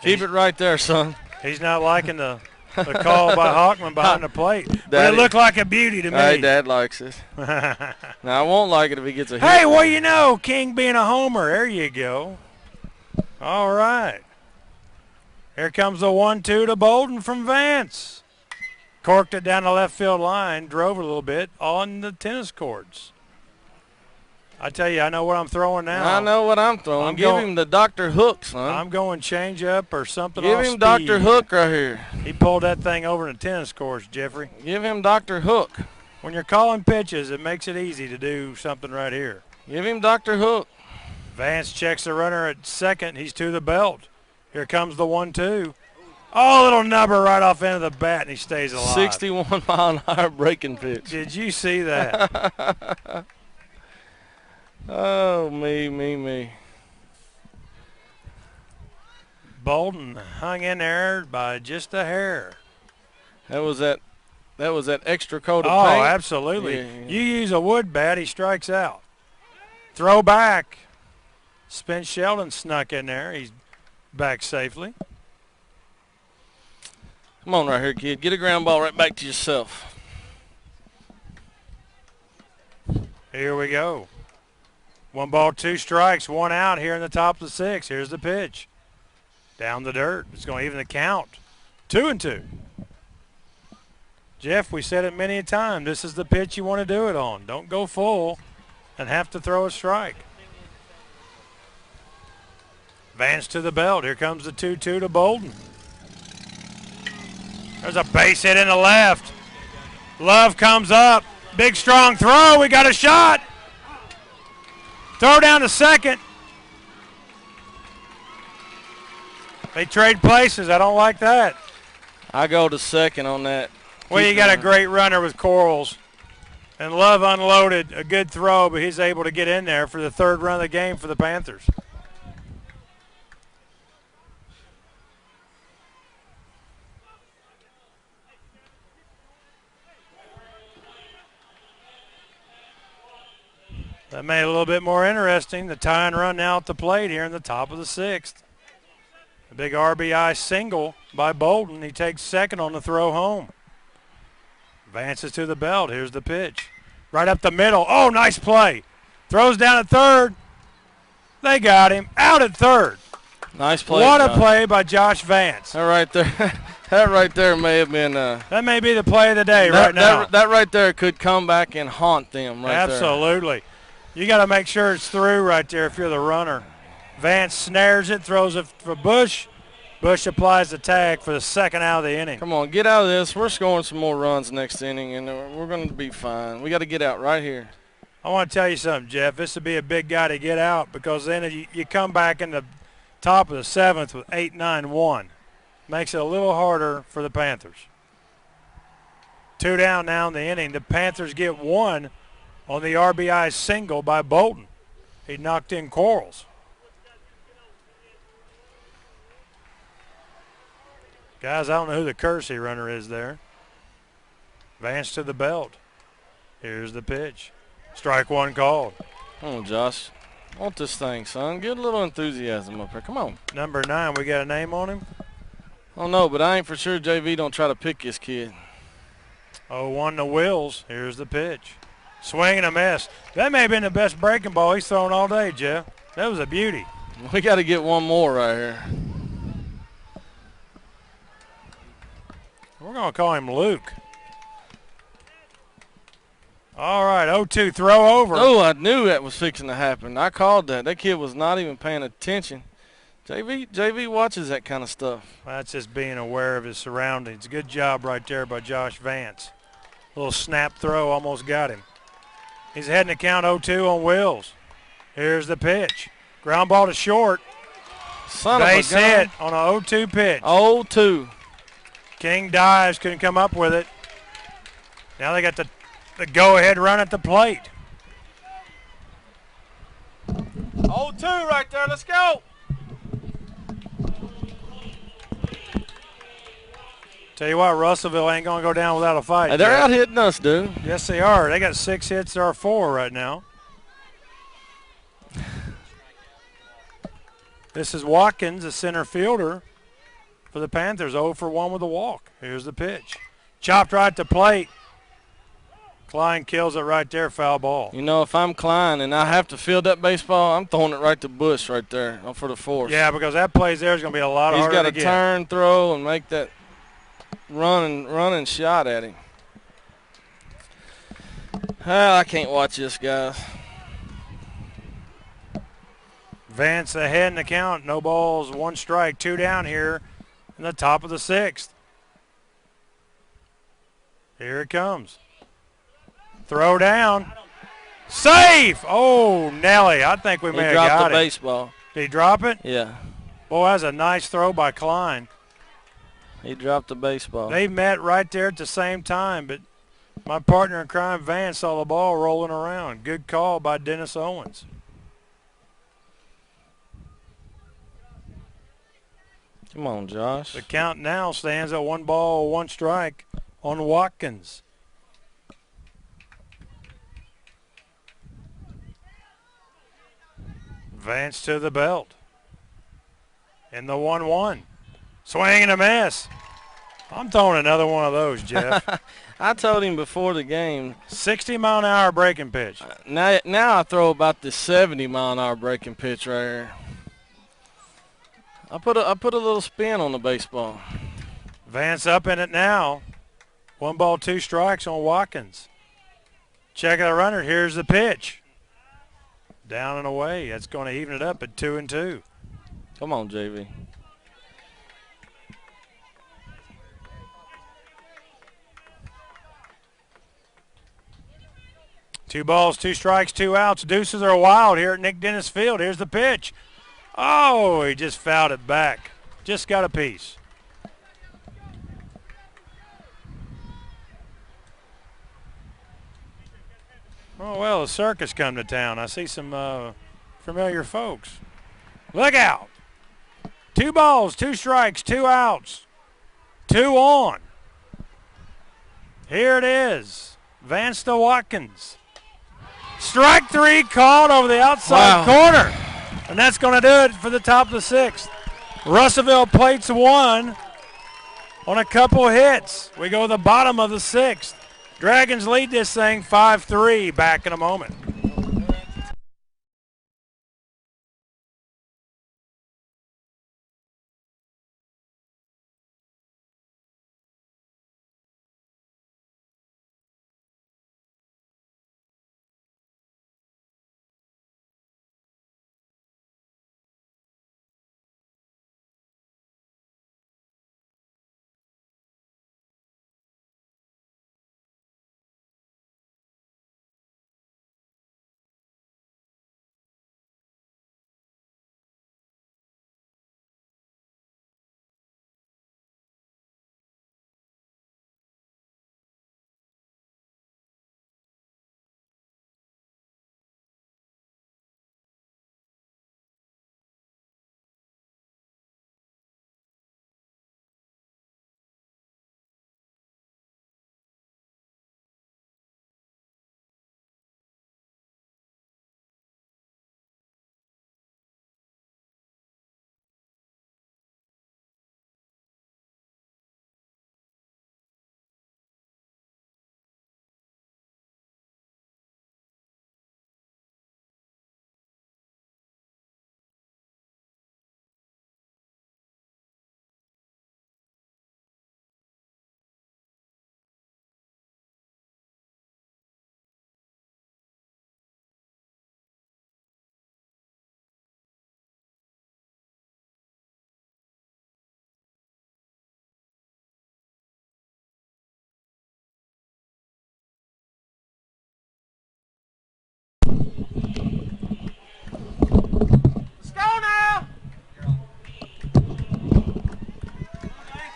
Keep it right there, son. He's not liking the call by Hockman behind the plate. But it looked like a beauty to me. Hey, Dad likes it. Now, I won't like it if he gets a hit. Hey, well, you know, King being a homer. There you go. All right. Here comes the 1-2 to Bolden from Vance. Corked it down the left field line, drove it a little bit on the tennis courts. I tell you, I know what I'm throwing now. I know what I'm throwing. Give him the Dr. Hook, son. I'm going change up or something. Give him Dr. Hook right here. He pulled that thing over in the tennis courts, Jeffrey. Give him Dr. Hook. When you're calling pitches, it makes it easy to do something right here. Give him Dr. Hook. Vance checks the runner at second. He's to the belt. Here comes the 1-2. Oh, little nubber right off into the bat, and he stays alive. 61-mile-an-hour breaking pitch. Did you see that? Oh, me. Bolden hung in there by just a hair. That was that extra coat of Oh, paint. absolutely. Yeah. You use a wood bat, he strikes out. Throw back. Spence Sheldon snuck in there. He's back safely. Come on right here, kid. Get a ground ball right back to yourself. Here we go. 1 ball, 2 strikes, 1 out here in the top of the 6th. Here's the pitch. Down the dirt. It's going to even the count. 2-2. Jeff, we said it many a time. This is the pitch you want to do it on. Don't go full and have to throw a strike. Vance to the belt. Here comes the 2-2 to Bolden. There's a base hit in the left. Love comes up. Big strong throw. We got a shot. Throw down to second. They trade places. I don't like that. I go to second on that. Well, you got a great runner with Corals. And Love unloaded a good throw, but he's able to get in there for the 3rd run of the game for the Panthers. That made it a little bit more interesting. The tying run now at the plate here in the top of the 6th. A big RBI single by Bolden. He takes second on the throw home. Advances to the belt. Here's the pitch. Right up the middle. Oh, nice play. Throws down at 3rd. They got him. Out at 3rd. Nice play. What a play by Josh Vance. That right there. That right there may have been. That may be the play of the day right now. That right there could come back and haunt them right there. Absolutely. You got to make sure it's through right there if you're the runner. Vance snares it, throws it for Bush. Bush applies the tag for the 2nd out of the inning. Come on, get out of this. We're scoring some more runs next inning, and we're going to be fine. We got to get out right here. I want to tell you something, Jeff. This would be a big guy to get out because then you come back in the top of the 7th with 8-9-1. Makes it a little harder for the Panthers. 2 down now in the inning. The Panthers get 1 on the RBI single by Bolton. He knocked in Corals. Guys, I don't know who the courtesy runner is there. Vance to the belt. Here's the pitch. Strike 1 called. Come on, Josh. Want this thing, son. Get a little enthusiasm up here. Come on. Number 9, we got a name on him? I don't know, but I ain't for sure JV don't try to pick this kid. 0-1 to Wills. Here's the pitch. Swing and a miss. That may have been the best breaking ball he's thrown all day, Jeff. That was a beauty. We got to get 1 more right here. We're going to call him Luke. All right, 0-2 throw over. Oh, I knew that was fixing to happen. I called that. That kid was not even paying attention. JV watches that kind of stuff. That's just being aware of his surroundings. Good job right there by Josh Vance. Little snap throw almost got him. He's heading to count 0-2 on Wills. Here's the pitch. Ground ball to short. Son of a gun. Base hit on an 0-2 pitch. 0-2. King dives, couldn't come up with it. Now they got the go-ahead run at the plate. 0-2 right there. Let's go. Tell you what, Russellville ain't going to go down without a fight. Hey, they're Jeff. out hitting us, dude. Yes, they are. They got 6 hits to our 4 right now. This is Watkins, the center fielder for the Panthers, 0 for 1 with a walk. Here's the pitch. Chopped right to plate. Klein kills it right there, foul ball. You know, if I'm Klein and I have to field that baseball, I'm throwing it right to Bush right there for the force. Yeah, because that plays there is going to be a lot harder to get. He's got to turn, throw, and make that running shot at him. I can't watch this, guys. Vance ahead in the count. No balls, 1 strike, 2 down here in the top of the 6th. Here it comes. Throw down. Safe! Oh, Nelly. I think we may have got it. He dropped the baseball. Did he drop it? Yeah. Boy, that was a nice throw by Klein. He dropped the baseball. They met right there at the same time, but my partner in crime, Vance, saw the ball rolling around. Good call by Dennis Owens. Come on, Josh. The count now stands at 1 ball, 1 strike on Watkins. Vance to the belt. In the 1-1. Swing and a miss. I'm throwing another one of those, Jeff. I told him before the game. 60-mile-an-hour breaking pitch. Now I throw about the 70-mile-an-hour breaking pitch right here. I put a little spin on the baseball. Vance up in it now. 1 ball, 2 strikes on Watkins. Check the runner. Here's the pitch. Down and away. That's going to even it up at 2-2. Come on, JV. Two balls, 2 strikes, 2 outs. Deuces are wild here at Nick Dennis Field. Here's the pitch. Oh, he just fouled it back. Just got a piece. Oh, well, a circus come to town. I see some familiar folks. Look out. 2 balls, 2 strikes, 2 outs. 2 on. Here it is. Vance to Watkins. Strike 3 called over the outside corner. And that's going to do it for the top of the 6th. Russellville plates 1 on a couple hits. We go to the bottom of the 6th. Dragons lead this thing 5-3. Back in a moment.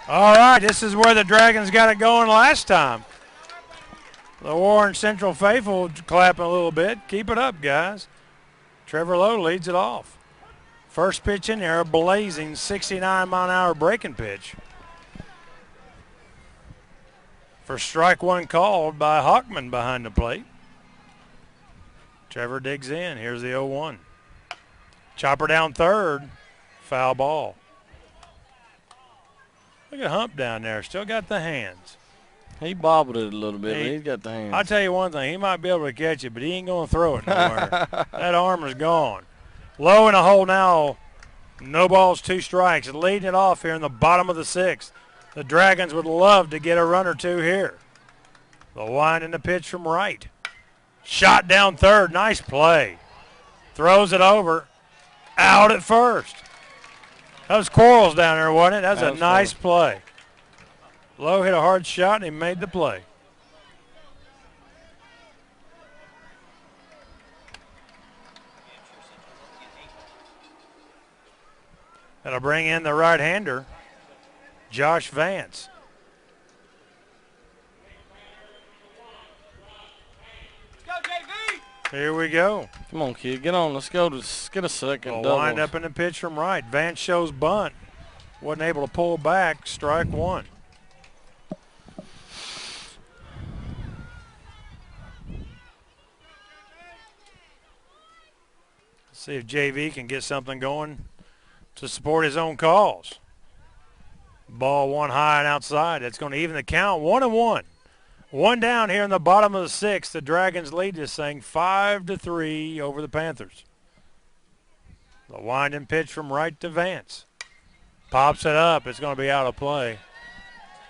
All right, this is where the Dragons got it going last time. The Warren Central faithful clapping a little bit. Keep it up, guys. Trevor Lowe leads it off. First pitch in there, a blazing 69-mile-an-hour breaking pitch. For strike 1 called by Hockman behind the plate. Trevor digs in. Here's the 0-1. Chopper down third. Foul ball. Look at Hump down there. Still got the hands. He bobbled it a little bit, but he's got the hands. I'll tell you one thing. He might be able to catch it, but he ain't going to throw it nowhere. That armor's gone. Low in the hole now. No balls, 2 strikes. Leading it off here in the bottom of the 6th. The Dragons would love to get a run or 2 here. The wind and the pitch from right. Shot down third. Nice play. Throws it over. Out at first. That was Quarles down there, wasn't it? That was a nice play. Lowe hit a hard shot, and he made the play. That'll bring in the right-hander, Josh Vance. Let's go, JV. Here we go. Come on, kid. Get on. Let's go. Let's get a second. We'll wind up in the pitch from right. Vance shows bunt. Wasn't able to pull back. Strike one. See if JV can get something going to support his own calls. Ball one high and outside. That's going to even the count. 1-1. One down here in the bottom of the sixth. The Dragons lead this thing 5-3 over the Panthers. The winding pitch from right to Vance. Pops it up. It's going to be out of play.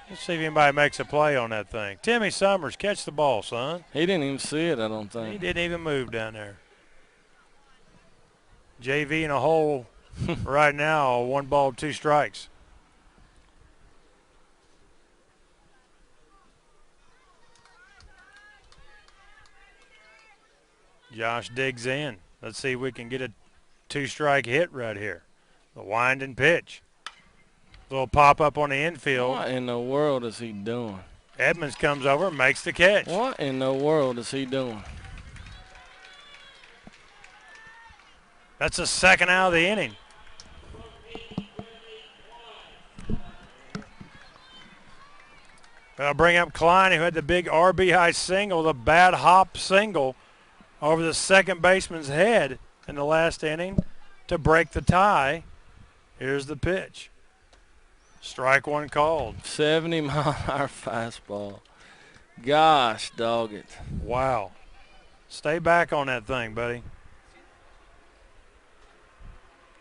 Let's see if anybody makes a play on that thing. Timmy Summers, catch the ball, son. He didn't even see it, I don't think. He didn't even move down there. JV in a hole right now, 1 ball, 2 strikes. Josh digs in. Let's see if we can get a 2-strike hit right here. The winding pitch. Little pop up on the infield. What in the world is he doing? Edmonds comes over and makes the catch. What in the world is he doing? That's the second out of the inning. I'll bring up Klein, who had the big RBI single, the bad hop single over the second baseman's head in the last inning to break the tie. Here's the pitch. Strike one called. 70-mile-an-hour fastball. Gosh, dog it. Wow. Stay back on that thing, buddy.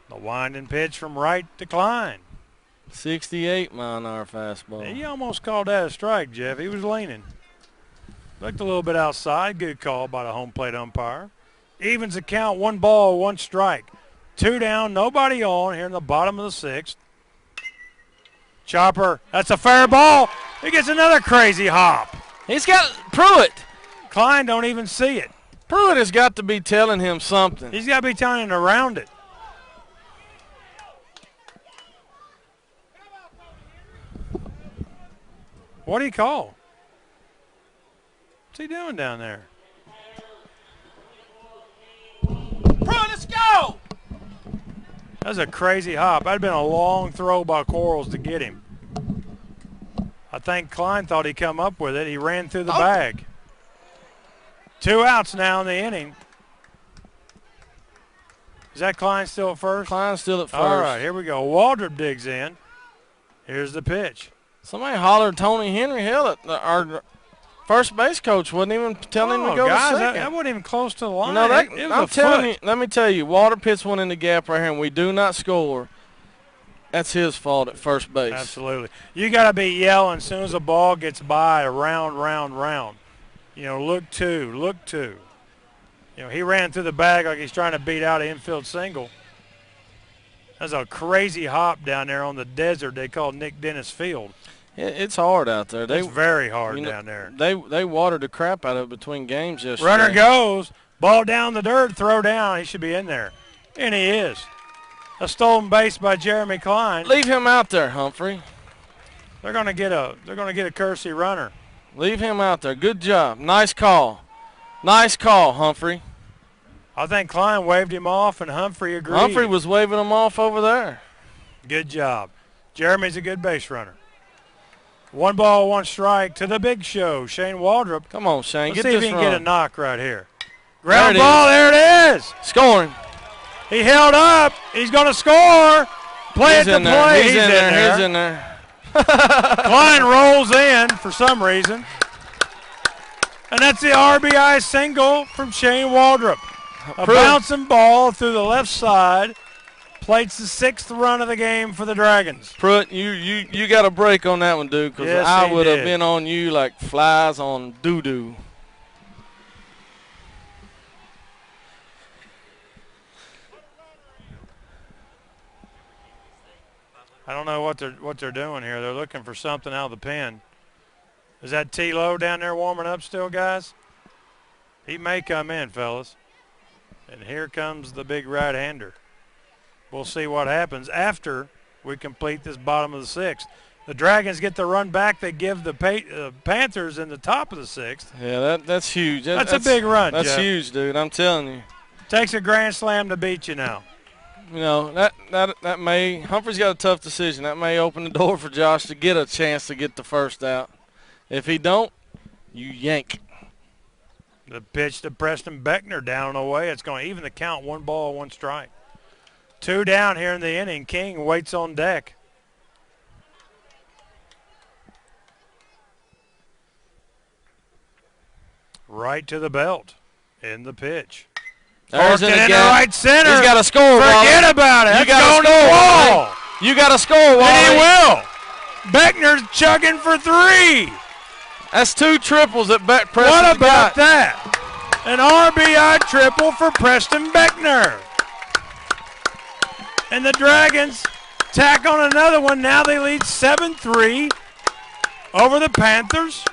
The winding pitch from right to Klein. 68-mile-an-hour fastball. He almost called that a strike, Jeff. He was leaning. Looked a little bit outside. Good call by the home plate umpire. Evens the count, 1 ball, 1 strike. 2 down, nobody on here in the bottom of the sixth. Chopper, that's a fair ball. He gets another crazy hop. He's got Pruitt. Klein don't even see it. Pruitt has got to be telling him something. He's got to be telling him around it. What do you call? What's he doing down there? Pruitt, let's go. That was a crazy hop. That'd been a long throw by Quarles to get him. I think Klein thought he'd come up with it. He ran through the bag. 2 outs now in the inning. Is that Klein still at first? Klein's still at first. All right, here we go. Waldrop digs in. Here's the pitch. Somebody hollered Tony Henry. Hell, our first base coach wasn't even telling him to go guys, to second. that wasn't even close to the line. You know, that, it was I'm a telling foot. you, let me tell you, Walter pits one in the gap right here, and we do not score. That's his fault at first base. Absolutely. You got to be yelling as soon as the ball gets by, round. You know, look two. You know, he ran through the bag like he's trying to beat out an infield single. That's a crazy hop down there on the desert they call Nick Dennis Field. It's hard out there. It's very hard down there. They watered the crap out of it between games yesterday. Runner goes. Ball down the dirt, throw down. He should be in there. And he is. A stolen base by Jeremy Klein. Leave him out there, Humphrey. They're gonna get a courtesy runner. Leave him out there. Good job. Nice call. Nice call, Humphrey. I think Klein waved him off and Humphrey agreed. Humphrey was waving him off over there. Good job. Jeremy's a good base runner. 1 ball, 1 strike to the big show, Shane Waldrop. Come on, Shane. Let's Get see if this he can run. get a knock right here. Ground ball, there it is. Scoring. He held up. He's going to score. Play He's it to in there. play. He's in there. He's in there. Klein rolls in for some reason. And that's the RBI single from Shane Waldrop. A bouncing ball through the left side. Plates the 6th run of the game for the Dragons. Pruitt, you got a break on that one, dude, because Yes, I he would have did. been on you like flies on doo-doo. I don't know what they're doing here. They're looking for something out of the pen. Is that T-Lo down there warming up still, guys? He may come in, fellas. And here comes the big right-hander. We'll see what happens after we complete this bottom of the 6th. The Dragons get the run back they give the Panthers in the top of the 6th. Yeah, that's huge. That's a big run, That's Jeff. huge, dude. I'm telling you. Takes a grand slam to beat you now. You know, that may – Humphrey's got a tough decision. That may open the door for Josh to get a chance to get the first out. If he don't, you yank. The pitch to Preston Beckner down and away. It's going to even the count, 1 ball, 1 strike. 2 down here in the inning. King waits on deck. Right to the belt in the pitch. There's Parked it in the right center. He's got to score, Forget about it. You That's got going to the wall. You got to score, Wally. And he will. Beckner's chugging for 3. That's 2 triples that Preston What about got. that? An RBI triple for Preston Beckner. And the Dragons tack on another one. Now they lead 7-3 over the Panthers.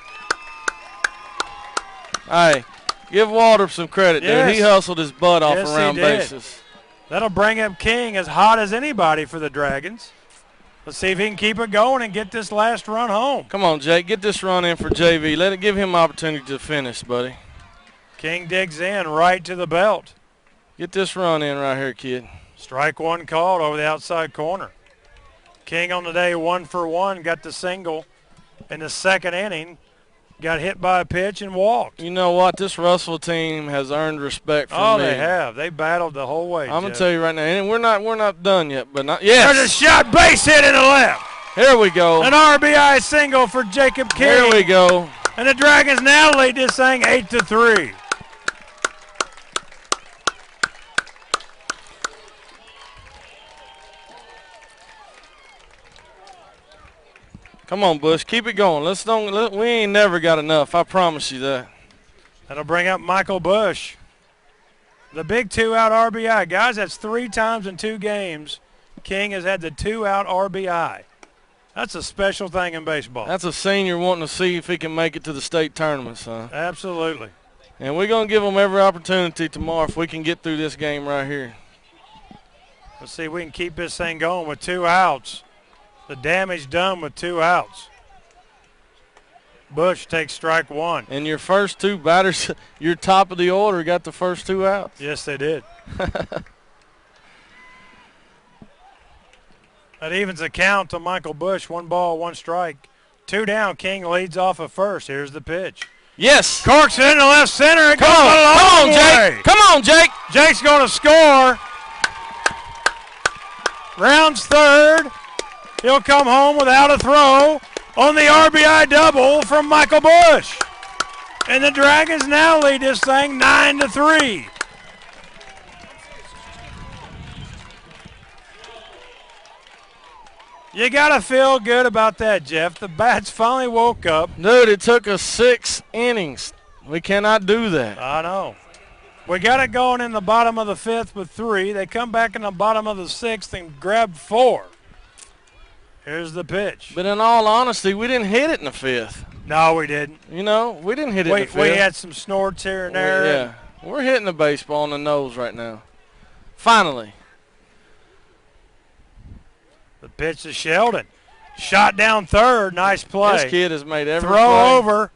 Hey, give Walter some credit, dude. He hustled his butt off around bases. That'll bring up King as hot as anybody for the Dragons. Let's see if he can keep it going and get this last run home. Come on, Jake. Get this run in for JV. Give him an opportunity to finish, buddy. King digs in right to the belt. Get this run in right here, kid. Strike 1 called over the outside corner. King on the day 1 for 1, got the single in the 2nd inning. Got hit by a pitch and walked. You know what? This Russellville team has earned respect from me. Oh, they have. They battled the whole way. I'm gonna tell you right now, and we're not done yet. But not yes. There's a shot, base hit in the left. Here we go. An RBI single for Jacob King. Here we go. And the Dragons now lead this thing 8-3. Come on, Bush. Keep it going. We ain't never got enough. I promise you that. That'll bring up Michael Bush. The big 2-out RBI. Guys, that's 3 times in 2 games King has had the 2-out RBI. That's a special thing in baseball. That's a senior wanting to see if he can make it to the state tournament, son. Absolutely. And we're going to give him every opportunity tomorrow if we can get through this game right here. Let's see if we can keep this thing going with 2 outs. The damage done with 2 outs. Bush takes strike 1. And your first 2 batters, your top of the order, got the first 2 outs. Yes, they did. That evens the count to Michael Bush. 1 ball, 1 strike. 2 down. King leads off at first. Here's the pitch. Yes. Corks it in the left center. It Come goes on, a long come on, way. Jake. Come on, Jake. Jake's going to score. Rounds third. He'll come home without a throw on the RBI double from Michael Bush. And the Dragons now lead this thing 9-3. You got to feel good about that, Jeff. The bats finally woke up. Dude, it took us 6 innings. We cannot do that. I know. We got it going in the bottom of the 5th with 3. They come back in the bottom of the 6th and grab 4. Here's the pitch. But in all honesty, we didn't hit it in the 5th. No, we didn't. You know, we didn't hit it in the 5th. We had some snorts here and there. Yeah, we're hitting the baseball on the nose right now. Finally. The pitch to Sheldon. Shot down third. Nice play. This kid has made every throw play. over.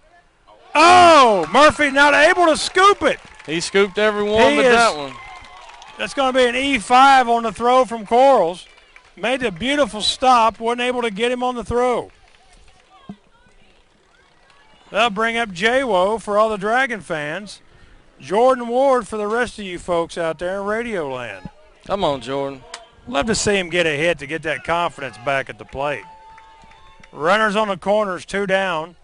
Oh, Murphy not able to scoop it. He scooped every one but that one. That's going to be an E5 on the throw from Corals. Made a beautiful stop. Wasn't able to get him on the throw. That'll bring up J-Wo for all the Dragon fans. Jordan Ward for the rest of you folks out there in Radio Land. Come on, Jordan. Love to see him get a hit to get that confidence back at the plate. Runners on the corners, 2 down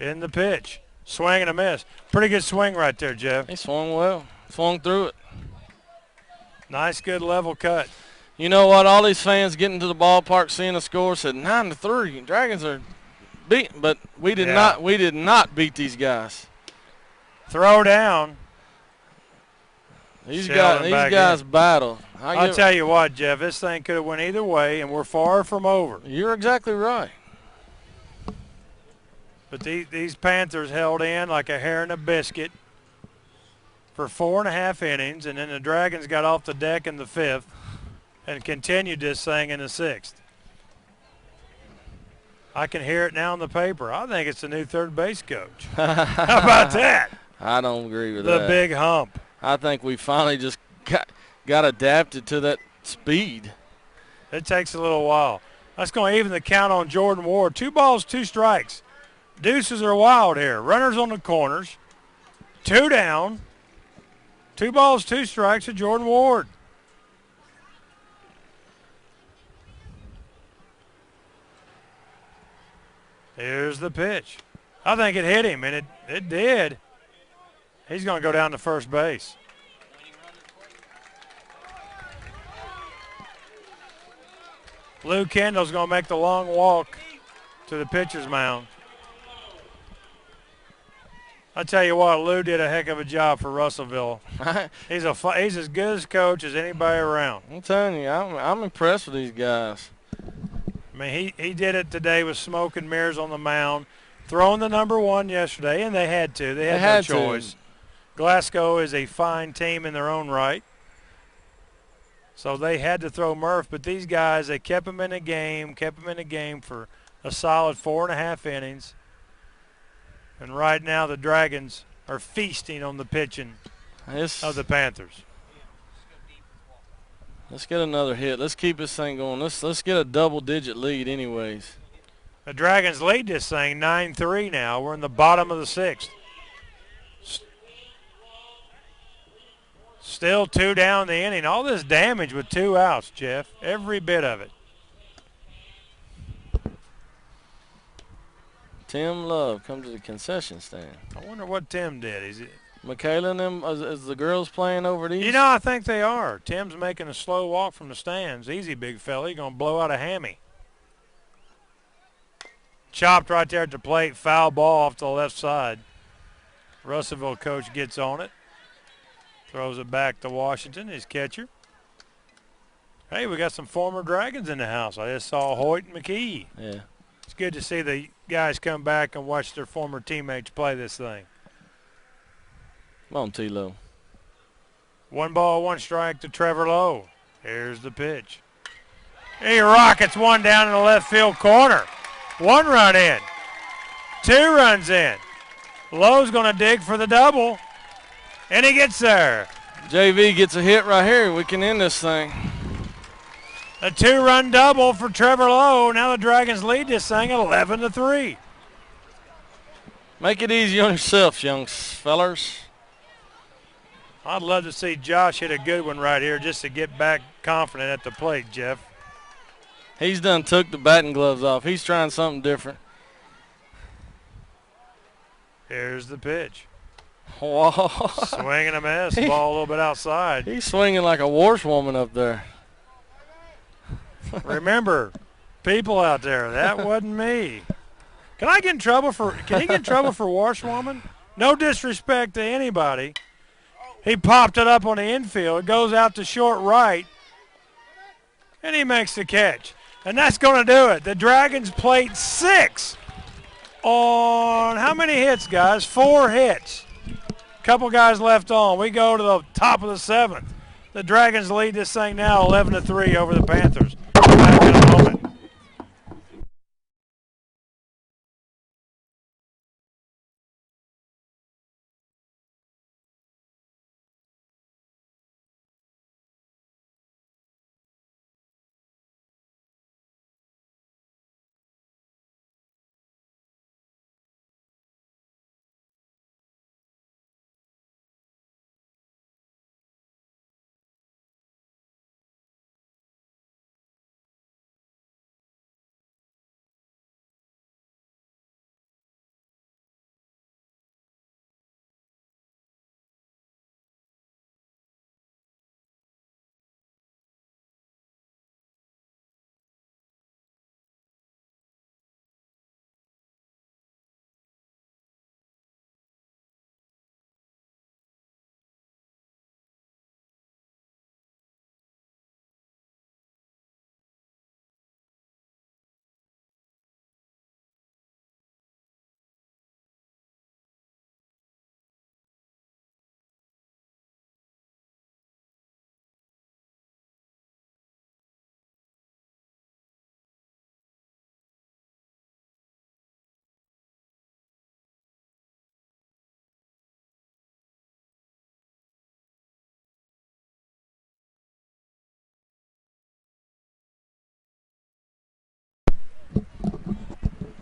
in the pitch. Swing and a miss. Pretty good swing right there, Jeff. He swung well. Swung through it. Nice, good level cut. You know what? All these fans getting to the ballpark, seeing the score, said 9-3. Dragons are beaten, but we did not. We did not beat these guys. Throw down. These guys battle. I'll tell you what, Jeff. This thing could have went either way, and we're far from over. You're exactly right. But these Panthers held in like a hare in a biscuit for 4.5 innings, and then the Dragons got off the deck in the 5th and continued this thing in the 6th. I can hear it now in the paper. I think it's the new third base coach. How about that? I don't agree with The that. big hump. I think we finally just got adapted to that speed. It takes a little while. That's going to even the count on Jordan Ward. 2 balls, 2 strikes. Deuces are wild here. Runners on the corners. 2 down. 2 balls, 2 strikes to Jordan Ward. Here's the pitch. I think it hit him, and it did. He's going to go down to first base. Lou Kendall's going to make the long walk to the pitcher's mound. I tell you what, Lou did a heck of a job for Russellville. He's as good a coach as anybody around. I'm telling you, I'm impressed with these guys. I mean, he did it today with smoke and mirrors on the mound, throwing the number 1 yesterday, and they had to. They had no choice. Glasgow is a fine team in their own right. So they had to throw Murph, but these guys, they kept him in the game for a solid 4.5 innings. And right now the Dragons are feasting on the pitching of the Panthers. Let's get another hit. Let's keep this thing going. Let's get a double-digit lead anyways. The Dragons lead this thing 9-3 now. We're in the bottom of the 6th. Still 2 down the inning. All this damage with 2 outs, Jeff. Every bit of it. Tim Love come to the concession stand. I wonder what Tim did. Is it Michaela and them, is the girls playing over these? You know, I think they are. Tim's making a slow walk from the stands. Easy, big fella. He's going to blow out a hammy. Chopped right there at the plate. Foul ball off to the left side. Russellville coach gets on it. Throws it back to Washington, his catcher. Hey, we got some former Dragons in the house. I just saw Hoyt and McKee. Yeah. It's good to see the guys come back and watch their former teammates play this thing. Come on, T-Lo. 1 ball, 1 strike to Trevor Lowe. Here's the pitch. He rockets one down in the left field corner. 1 run in. 2 runs in. Lowe's going to dig for the double. And he gets there. JV gets a hit right here. We can end this thing. A 2-run double for Trevor Lowe. Now the Dragons lead this thing 11-3. Make it easy on yourselves, young fellers. I'd love to see Josh hit a good one right here just to get back confident at the plate, Jeff. He's done took the batting gloves off. He's trying something different. Here's the pitch. Whoa. Swing and a miss. Ball a little bit outside. He's swinging like a horsewoman up there. Remember, people out there, that wasn't me. Can he get in trouble for washwoman? No disrespect to anybody. He popped it up on the infield. It goes out to short right. And he makes the catch. And that's going to do it. The Dragons played 6 on how many hits, guys? 4 hits. Couple guys left on. We go to the top of the 7th. The Dragons lead this thing now 11-3 over the Panthers. Back in a moment.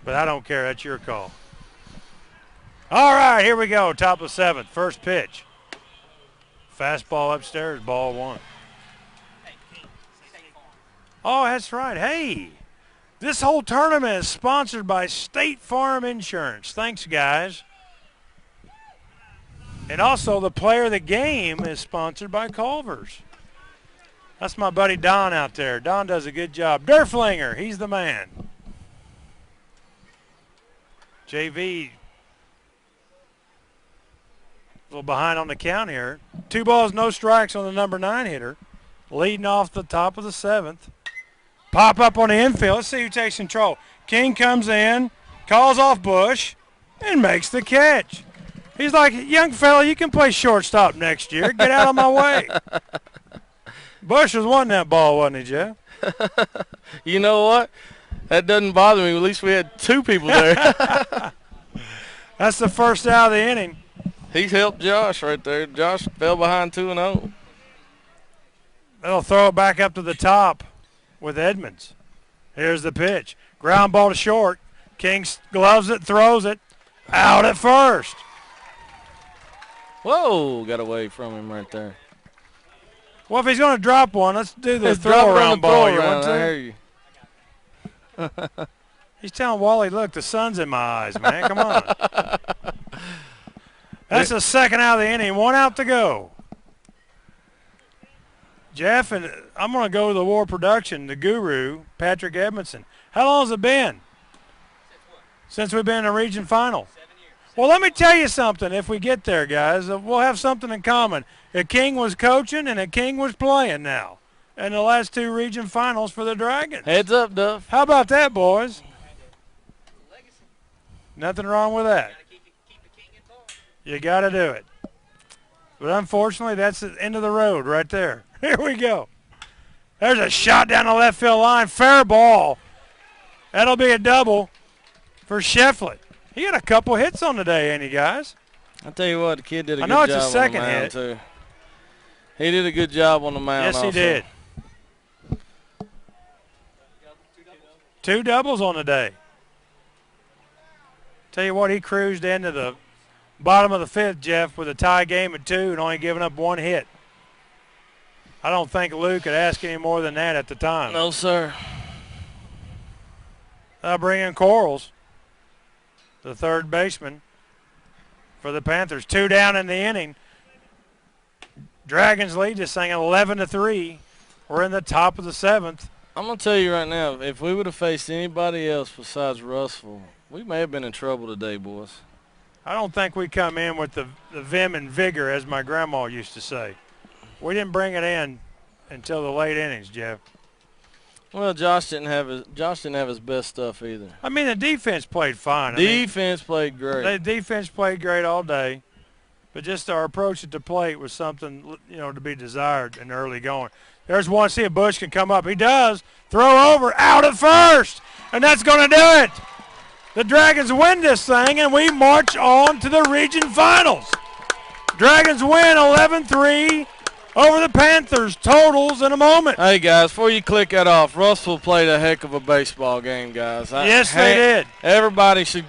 But I don't care. That's your call. All right, here we go. Top of 7th. First pitch. Fastball upstairs, ball 1. Oh, that's right. Hey, this whole tournament is sponsored by State Farm Insurance. Thanks, guys. And also, the player of the game is sponsored by Culver's. That's my buddy Don out there. Don does a good job. Derflinger, he's the man. JV, a little behind on the count here. 2 balls, no strikes on the number 9 hitter. Leading off the top of the 7th. Pop up on the infield. Let's see who takes control. King comes in, calls off Bush, and makes the catch. He's like, young fella, you can play shortstop next year. Get out of my way. Bush was wanting that ball, wasn't he, Jeff? You know what? That doesn't bother me. At least we had 2 people there. That's the first out of the inning. He's helped Josh right there. Josh fell behind 2-0. They'll throw it back up to the top with Edmonds. Here's the pitch. Ground ball to short. King gloves it, throws it. Out at first. Whoa, got away from him right there. Well, if he's going to drop one, let's do the Let's drop throw it on around the ball. throw You around. want I to? hear you. He's telling Wally, look, the sun's in my eyes, man. Come on. That's the second out of the inning. 1 out to go. Jeff, and I'm going to go with the War Production, the guru, Patrick Edmondson. How long has it been? Since we've been in a region final? 7 years. Well, let me tell you something. If we get there, guys, we'll have something in common. A King was coaching and a King was playing now in the last 2 region finals for the Dragons. Heads up, Duff. How about that, boys? Nothing wrong with that. Keep the king involved. You got to do it. But unfortunately, that's the end of the road right there. Here we go. There's a shot down the left field line. Fair ball. That'll be a double for Shefflett. He had a couple hits on the day, ain't he, guys? I tell you what, the kid did a I good know job it's a on second the mound, hit. too. He did a good job on the mound Yes, also. he did. 2 doubles on the day. Tell you what, he cruised into the bottom of the 5th, Jeff, with a tie game at 2 and only giving up 1 hit. I don't think Lou could ask any more than that at the time. No, sir. They'll bring in Corals, the third baseman for the Panthers. 2 down in the inning. Dragons lead this thing 11-3. We're in the top of the 7th. I'm going to tell you right now, if we would have faced anybody else besides Russellville, we may have been in trouble today, boys. I don't think we come in with the vim and vigor, as my grandma used to say. We didn't bring it in until the late innings, Jeff. Well, Josh didn't have his best stuff either. I mean, the defense played fine. Defense played great. The defense played great all day, but just our approach at the plate was something, to be desired in the early going. There's one. See if Bush can come up. He does. Throw over, out at first, and that's going to do it. The Dragons win this thing, and we march on to the region finals. Dragons win 11-3 over the Panthers. Totals in a moment. Hey, guys, before you click that off, Russellville played a heck of a baseball game, guys. Yes, they did. Everybody should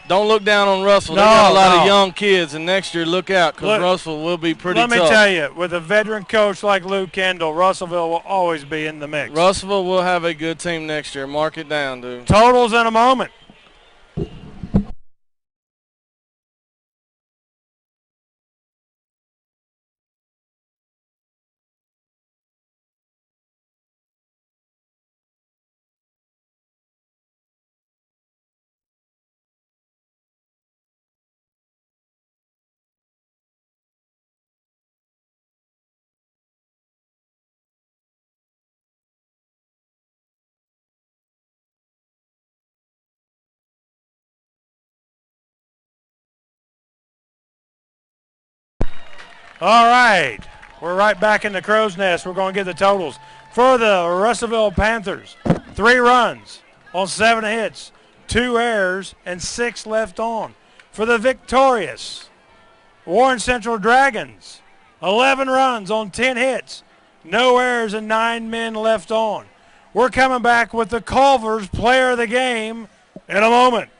don't look down on Russellville. They got a lot of young kids, and next year look out because Russellville will be pretty tough. Let me tell you, with a veteran coach like Lou Kendall, Russellville will always be in the mix. Russellville will have a good team next year. Mark it down, dude. Totals in a moment. All right, we're right back in the crow's nest. We're going to get the totals. For the Russellville Panthers, 3 runs on 7 hits, 2 errors, and 6 left on. For the victorious Warren Central Dragons, 11 runs on 10 hits, no errors, and 9 men left on. We're coming back with the Culver's Player of the Game, In a moment.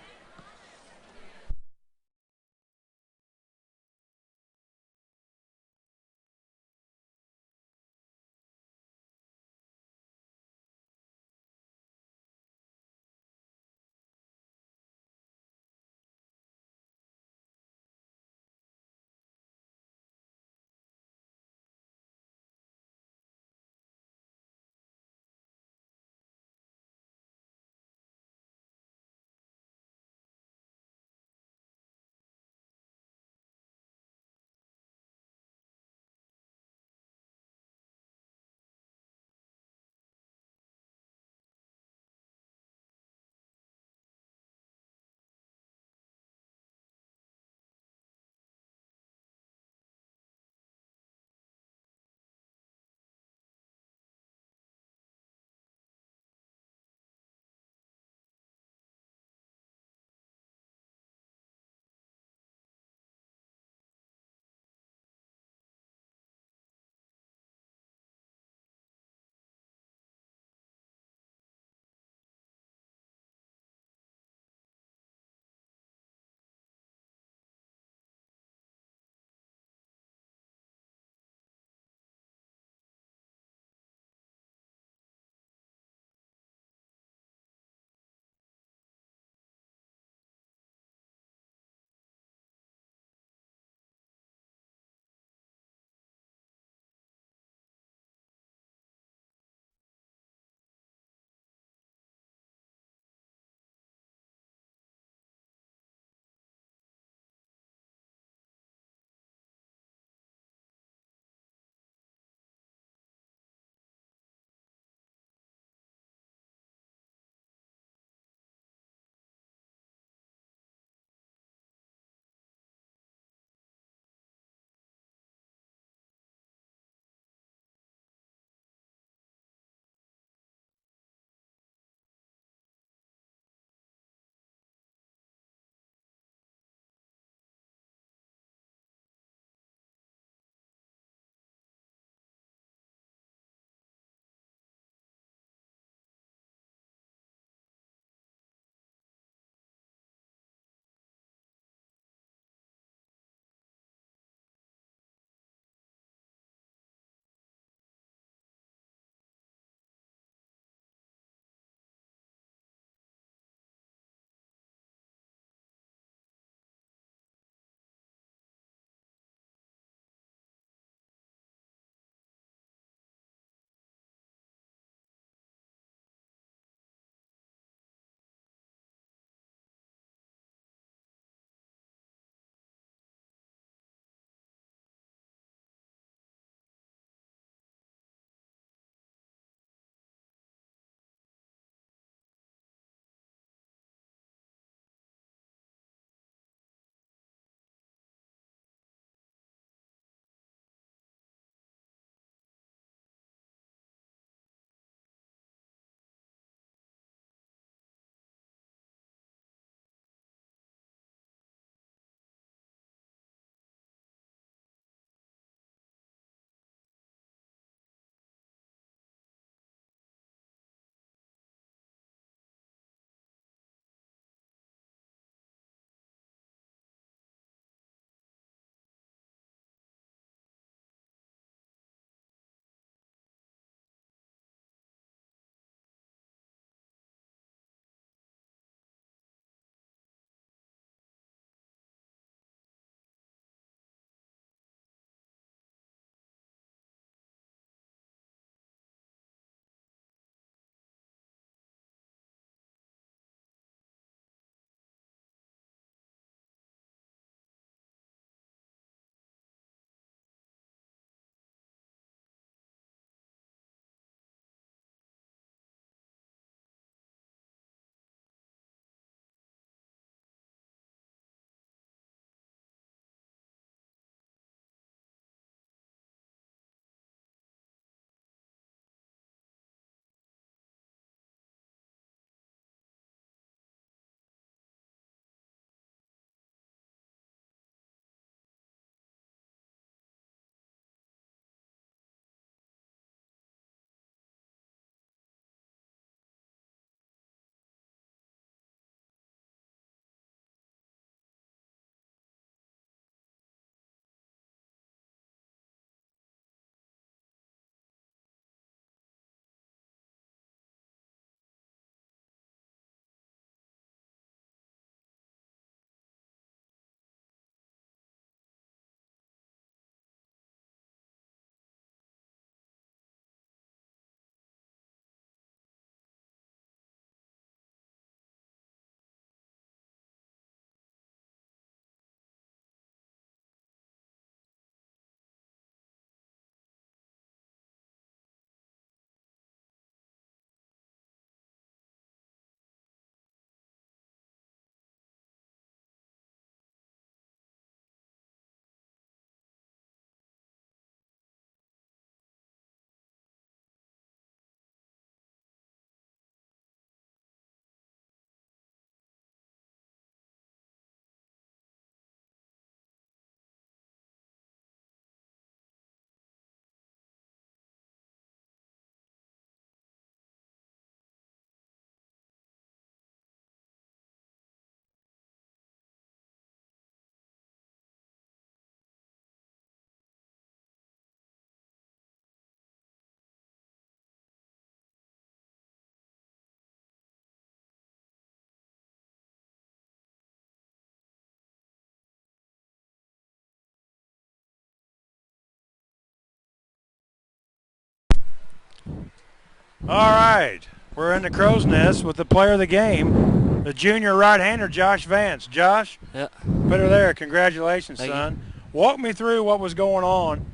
All right, we're in the crow's nest with the player of the game, the junior right-hander Josh Vance. Josh, Yeah. put her there. Congratulations, Thank son. Walk me through what was going on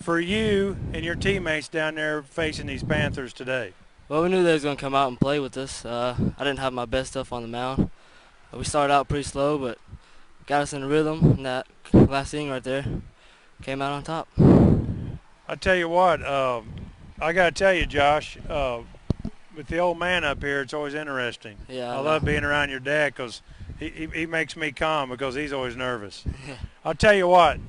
for you and your teammates down there facing these Panthers today. Well, we knew they was going to come out and play with us. I didn't have my best stuff on the mound. We started out pretty slow, but got us in the rhythm, and that last inning right there came out on top. I tell you what, I got to tell you, Josh, with the old man up here, it's always interesting. Yeah, I love being around your dad because he makes me calm because he's always nervous. I'll tell you what,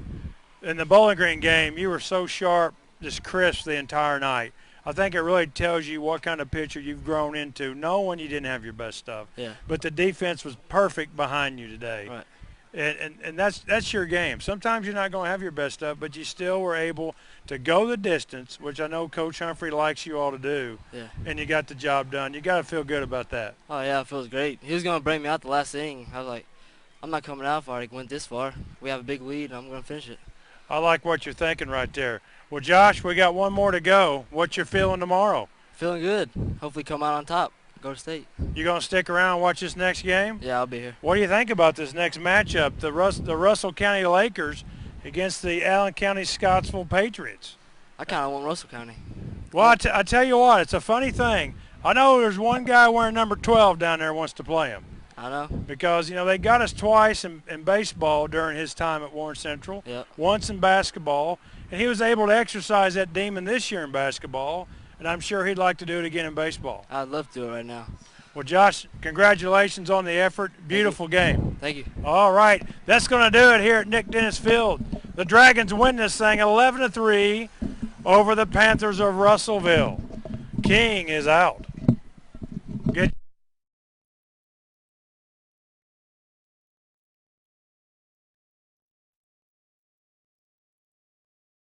in the Bowling Green game, you were so sharp, just crisp the entire night. I think it really tells you what kind of pitcher you've grown into, knowing you didn't have your best stuff. Yeah. But the defense was perfect behind you today. Right. And that's your game. Sometimes you're not going to have your best stuff, but you still were able to go the distance, which I know Coach Humphrey likes you all to do. Yeah. And you got the job done. You got to feel good about that. Oh, yeah, it feels great. He was going to bring me out the last inning. I was like, I'm not coming out far. He went this far. We have a big lead, and I'm going to finish it. I like what you're thinking right there. Well, Josh, we got one more to go. What you feeling tomorrow? Feeling good. Hopefully come out on top. Go to state. You going to stick around and watch this next game? Yeah, I'll be here. What do you think about this next matchup, the Russell County Lakers against the Allen County Scottsville Patriots? I kind of want Russell County. Well, I tell you what, it's a funny thing. I know there's one guy wearing number 12 down there who wants to play him. I know. Because, you know, they got us twice in baseball during his time at Warren Central, Yep. once in basketball, and he was able to exercise that demon this year in basketball, and I'm sure he'd like to do it again in baseball. I'd love to do it right now. Well, Josh, congratulations on the effort. Beautiful game. Thank you. All right, that's going to do it here at Nick Dennis Field. The Dragons win this thing 11-3 over the Panthers of Russellville. King is out.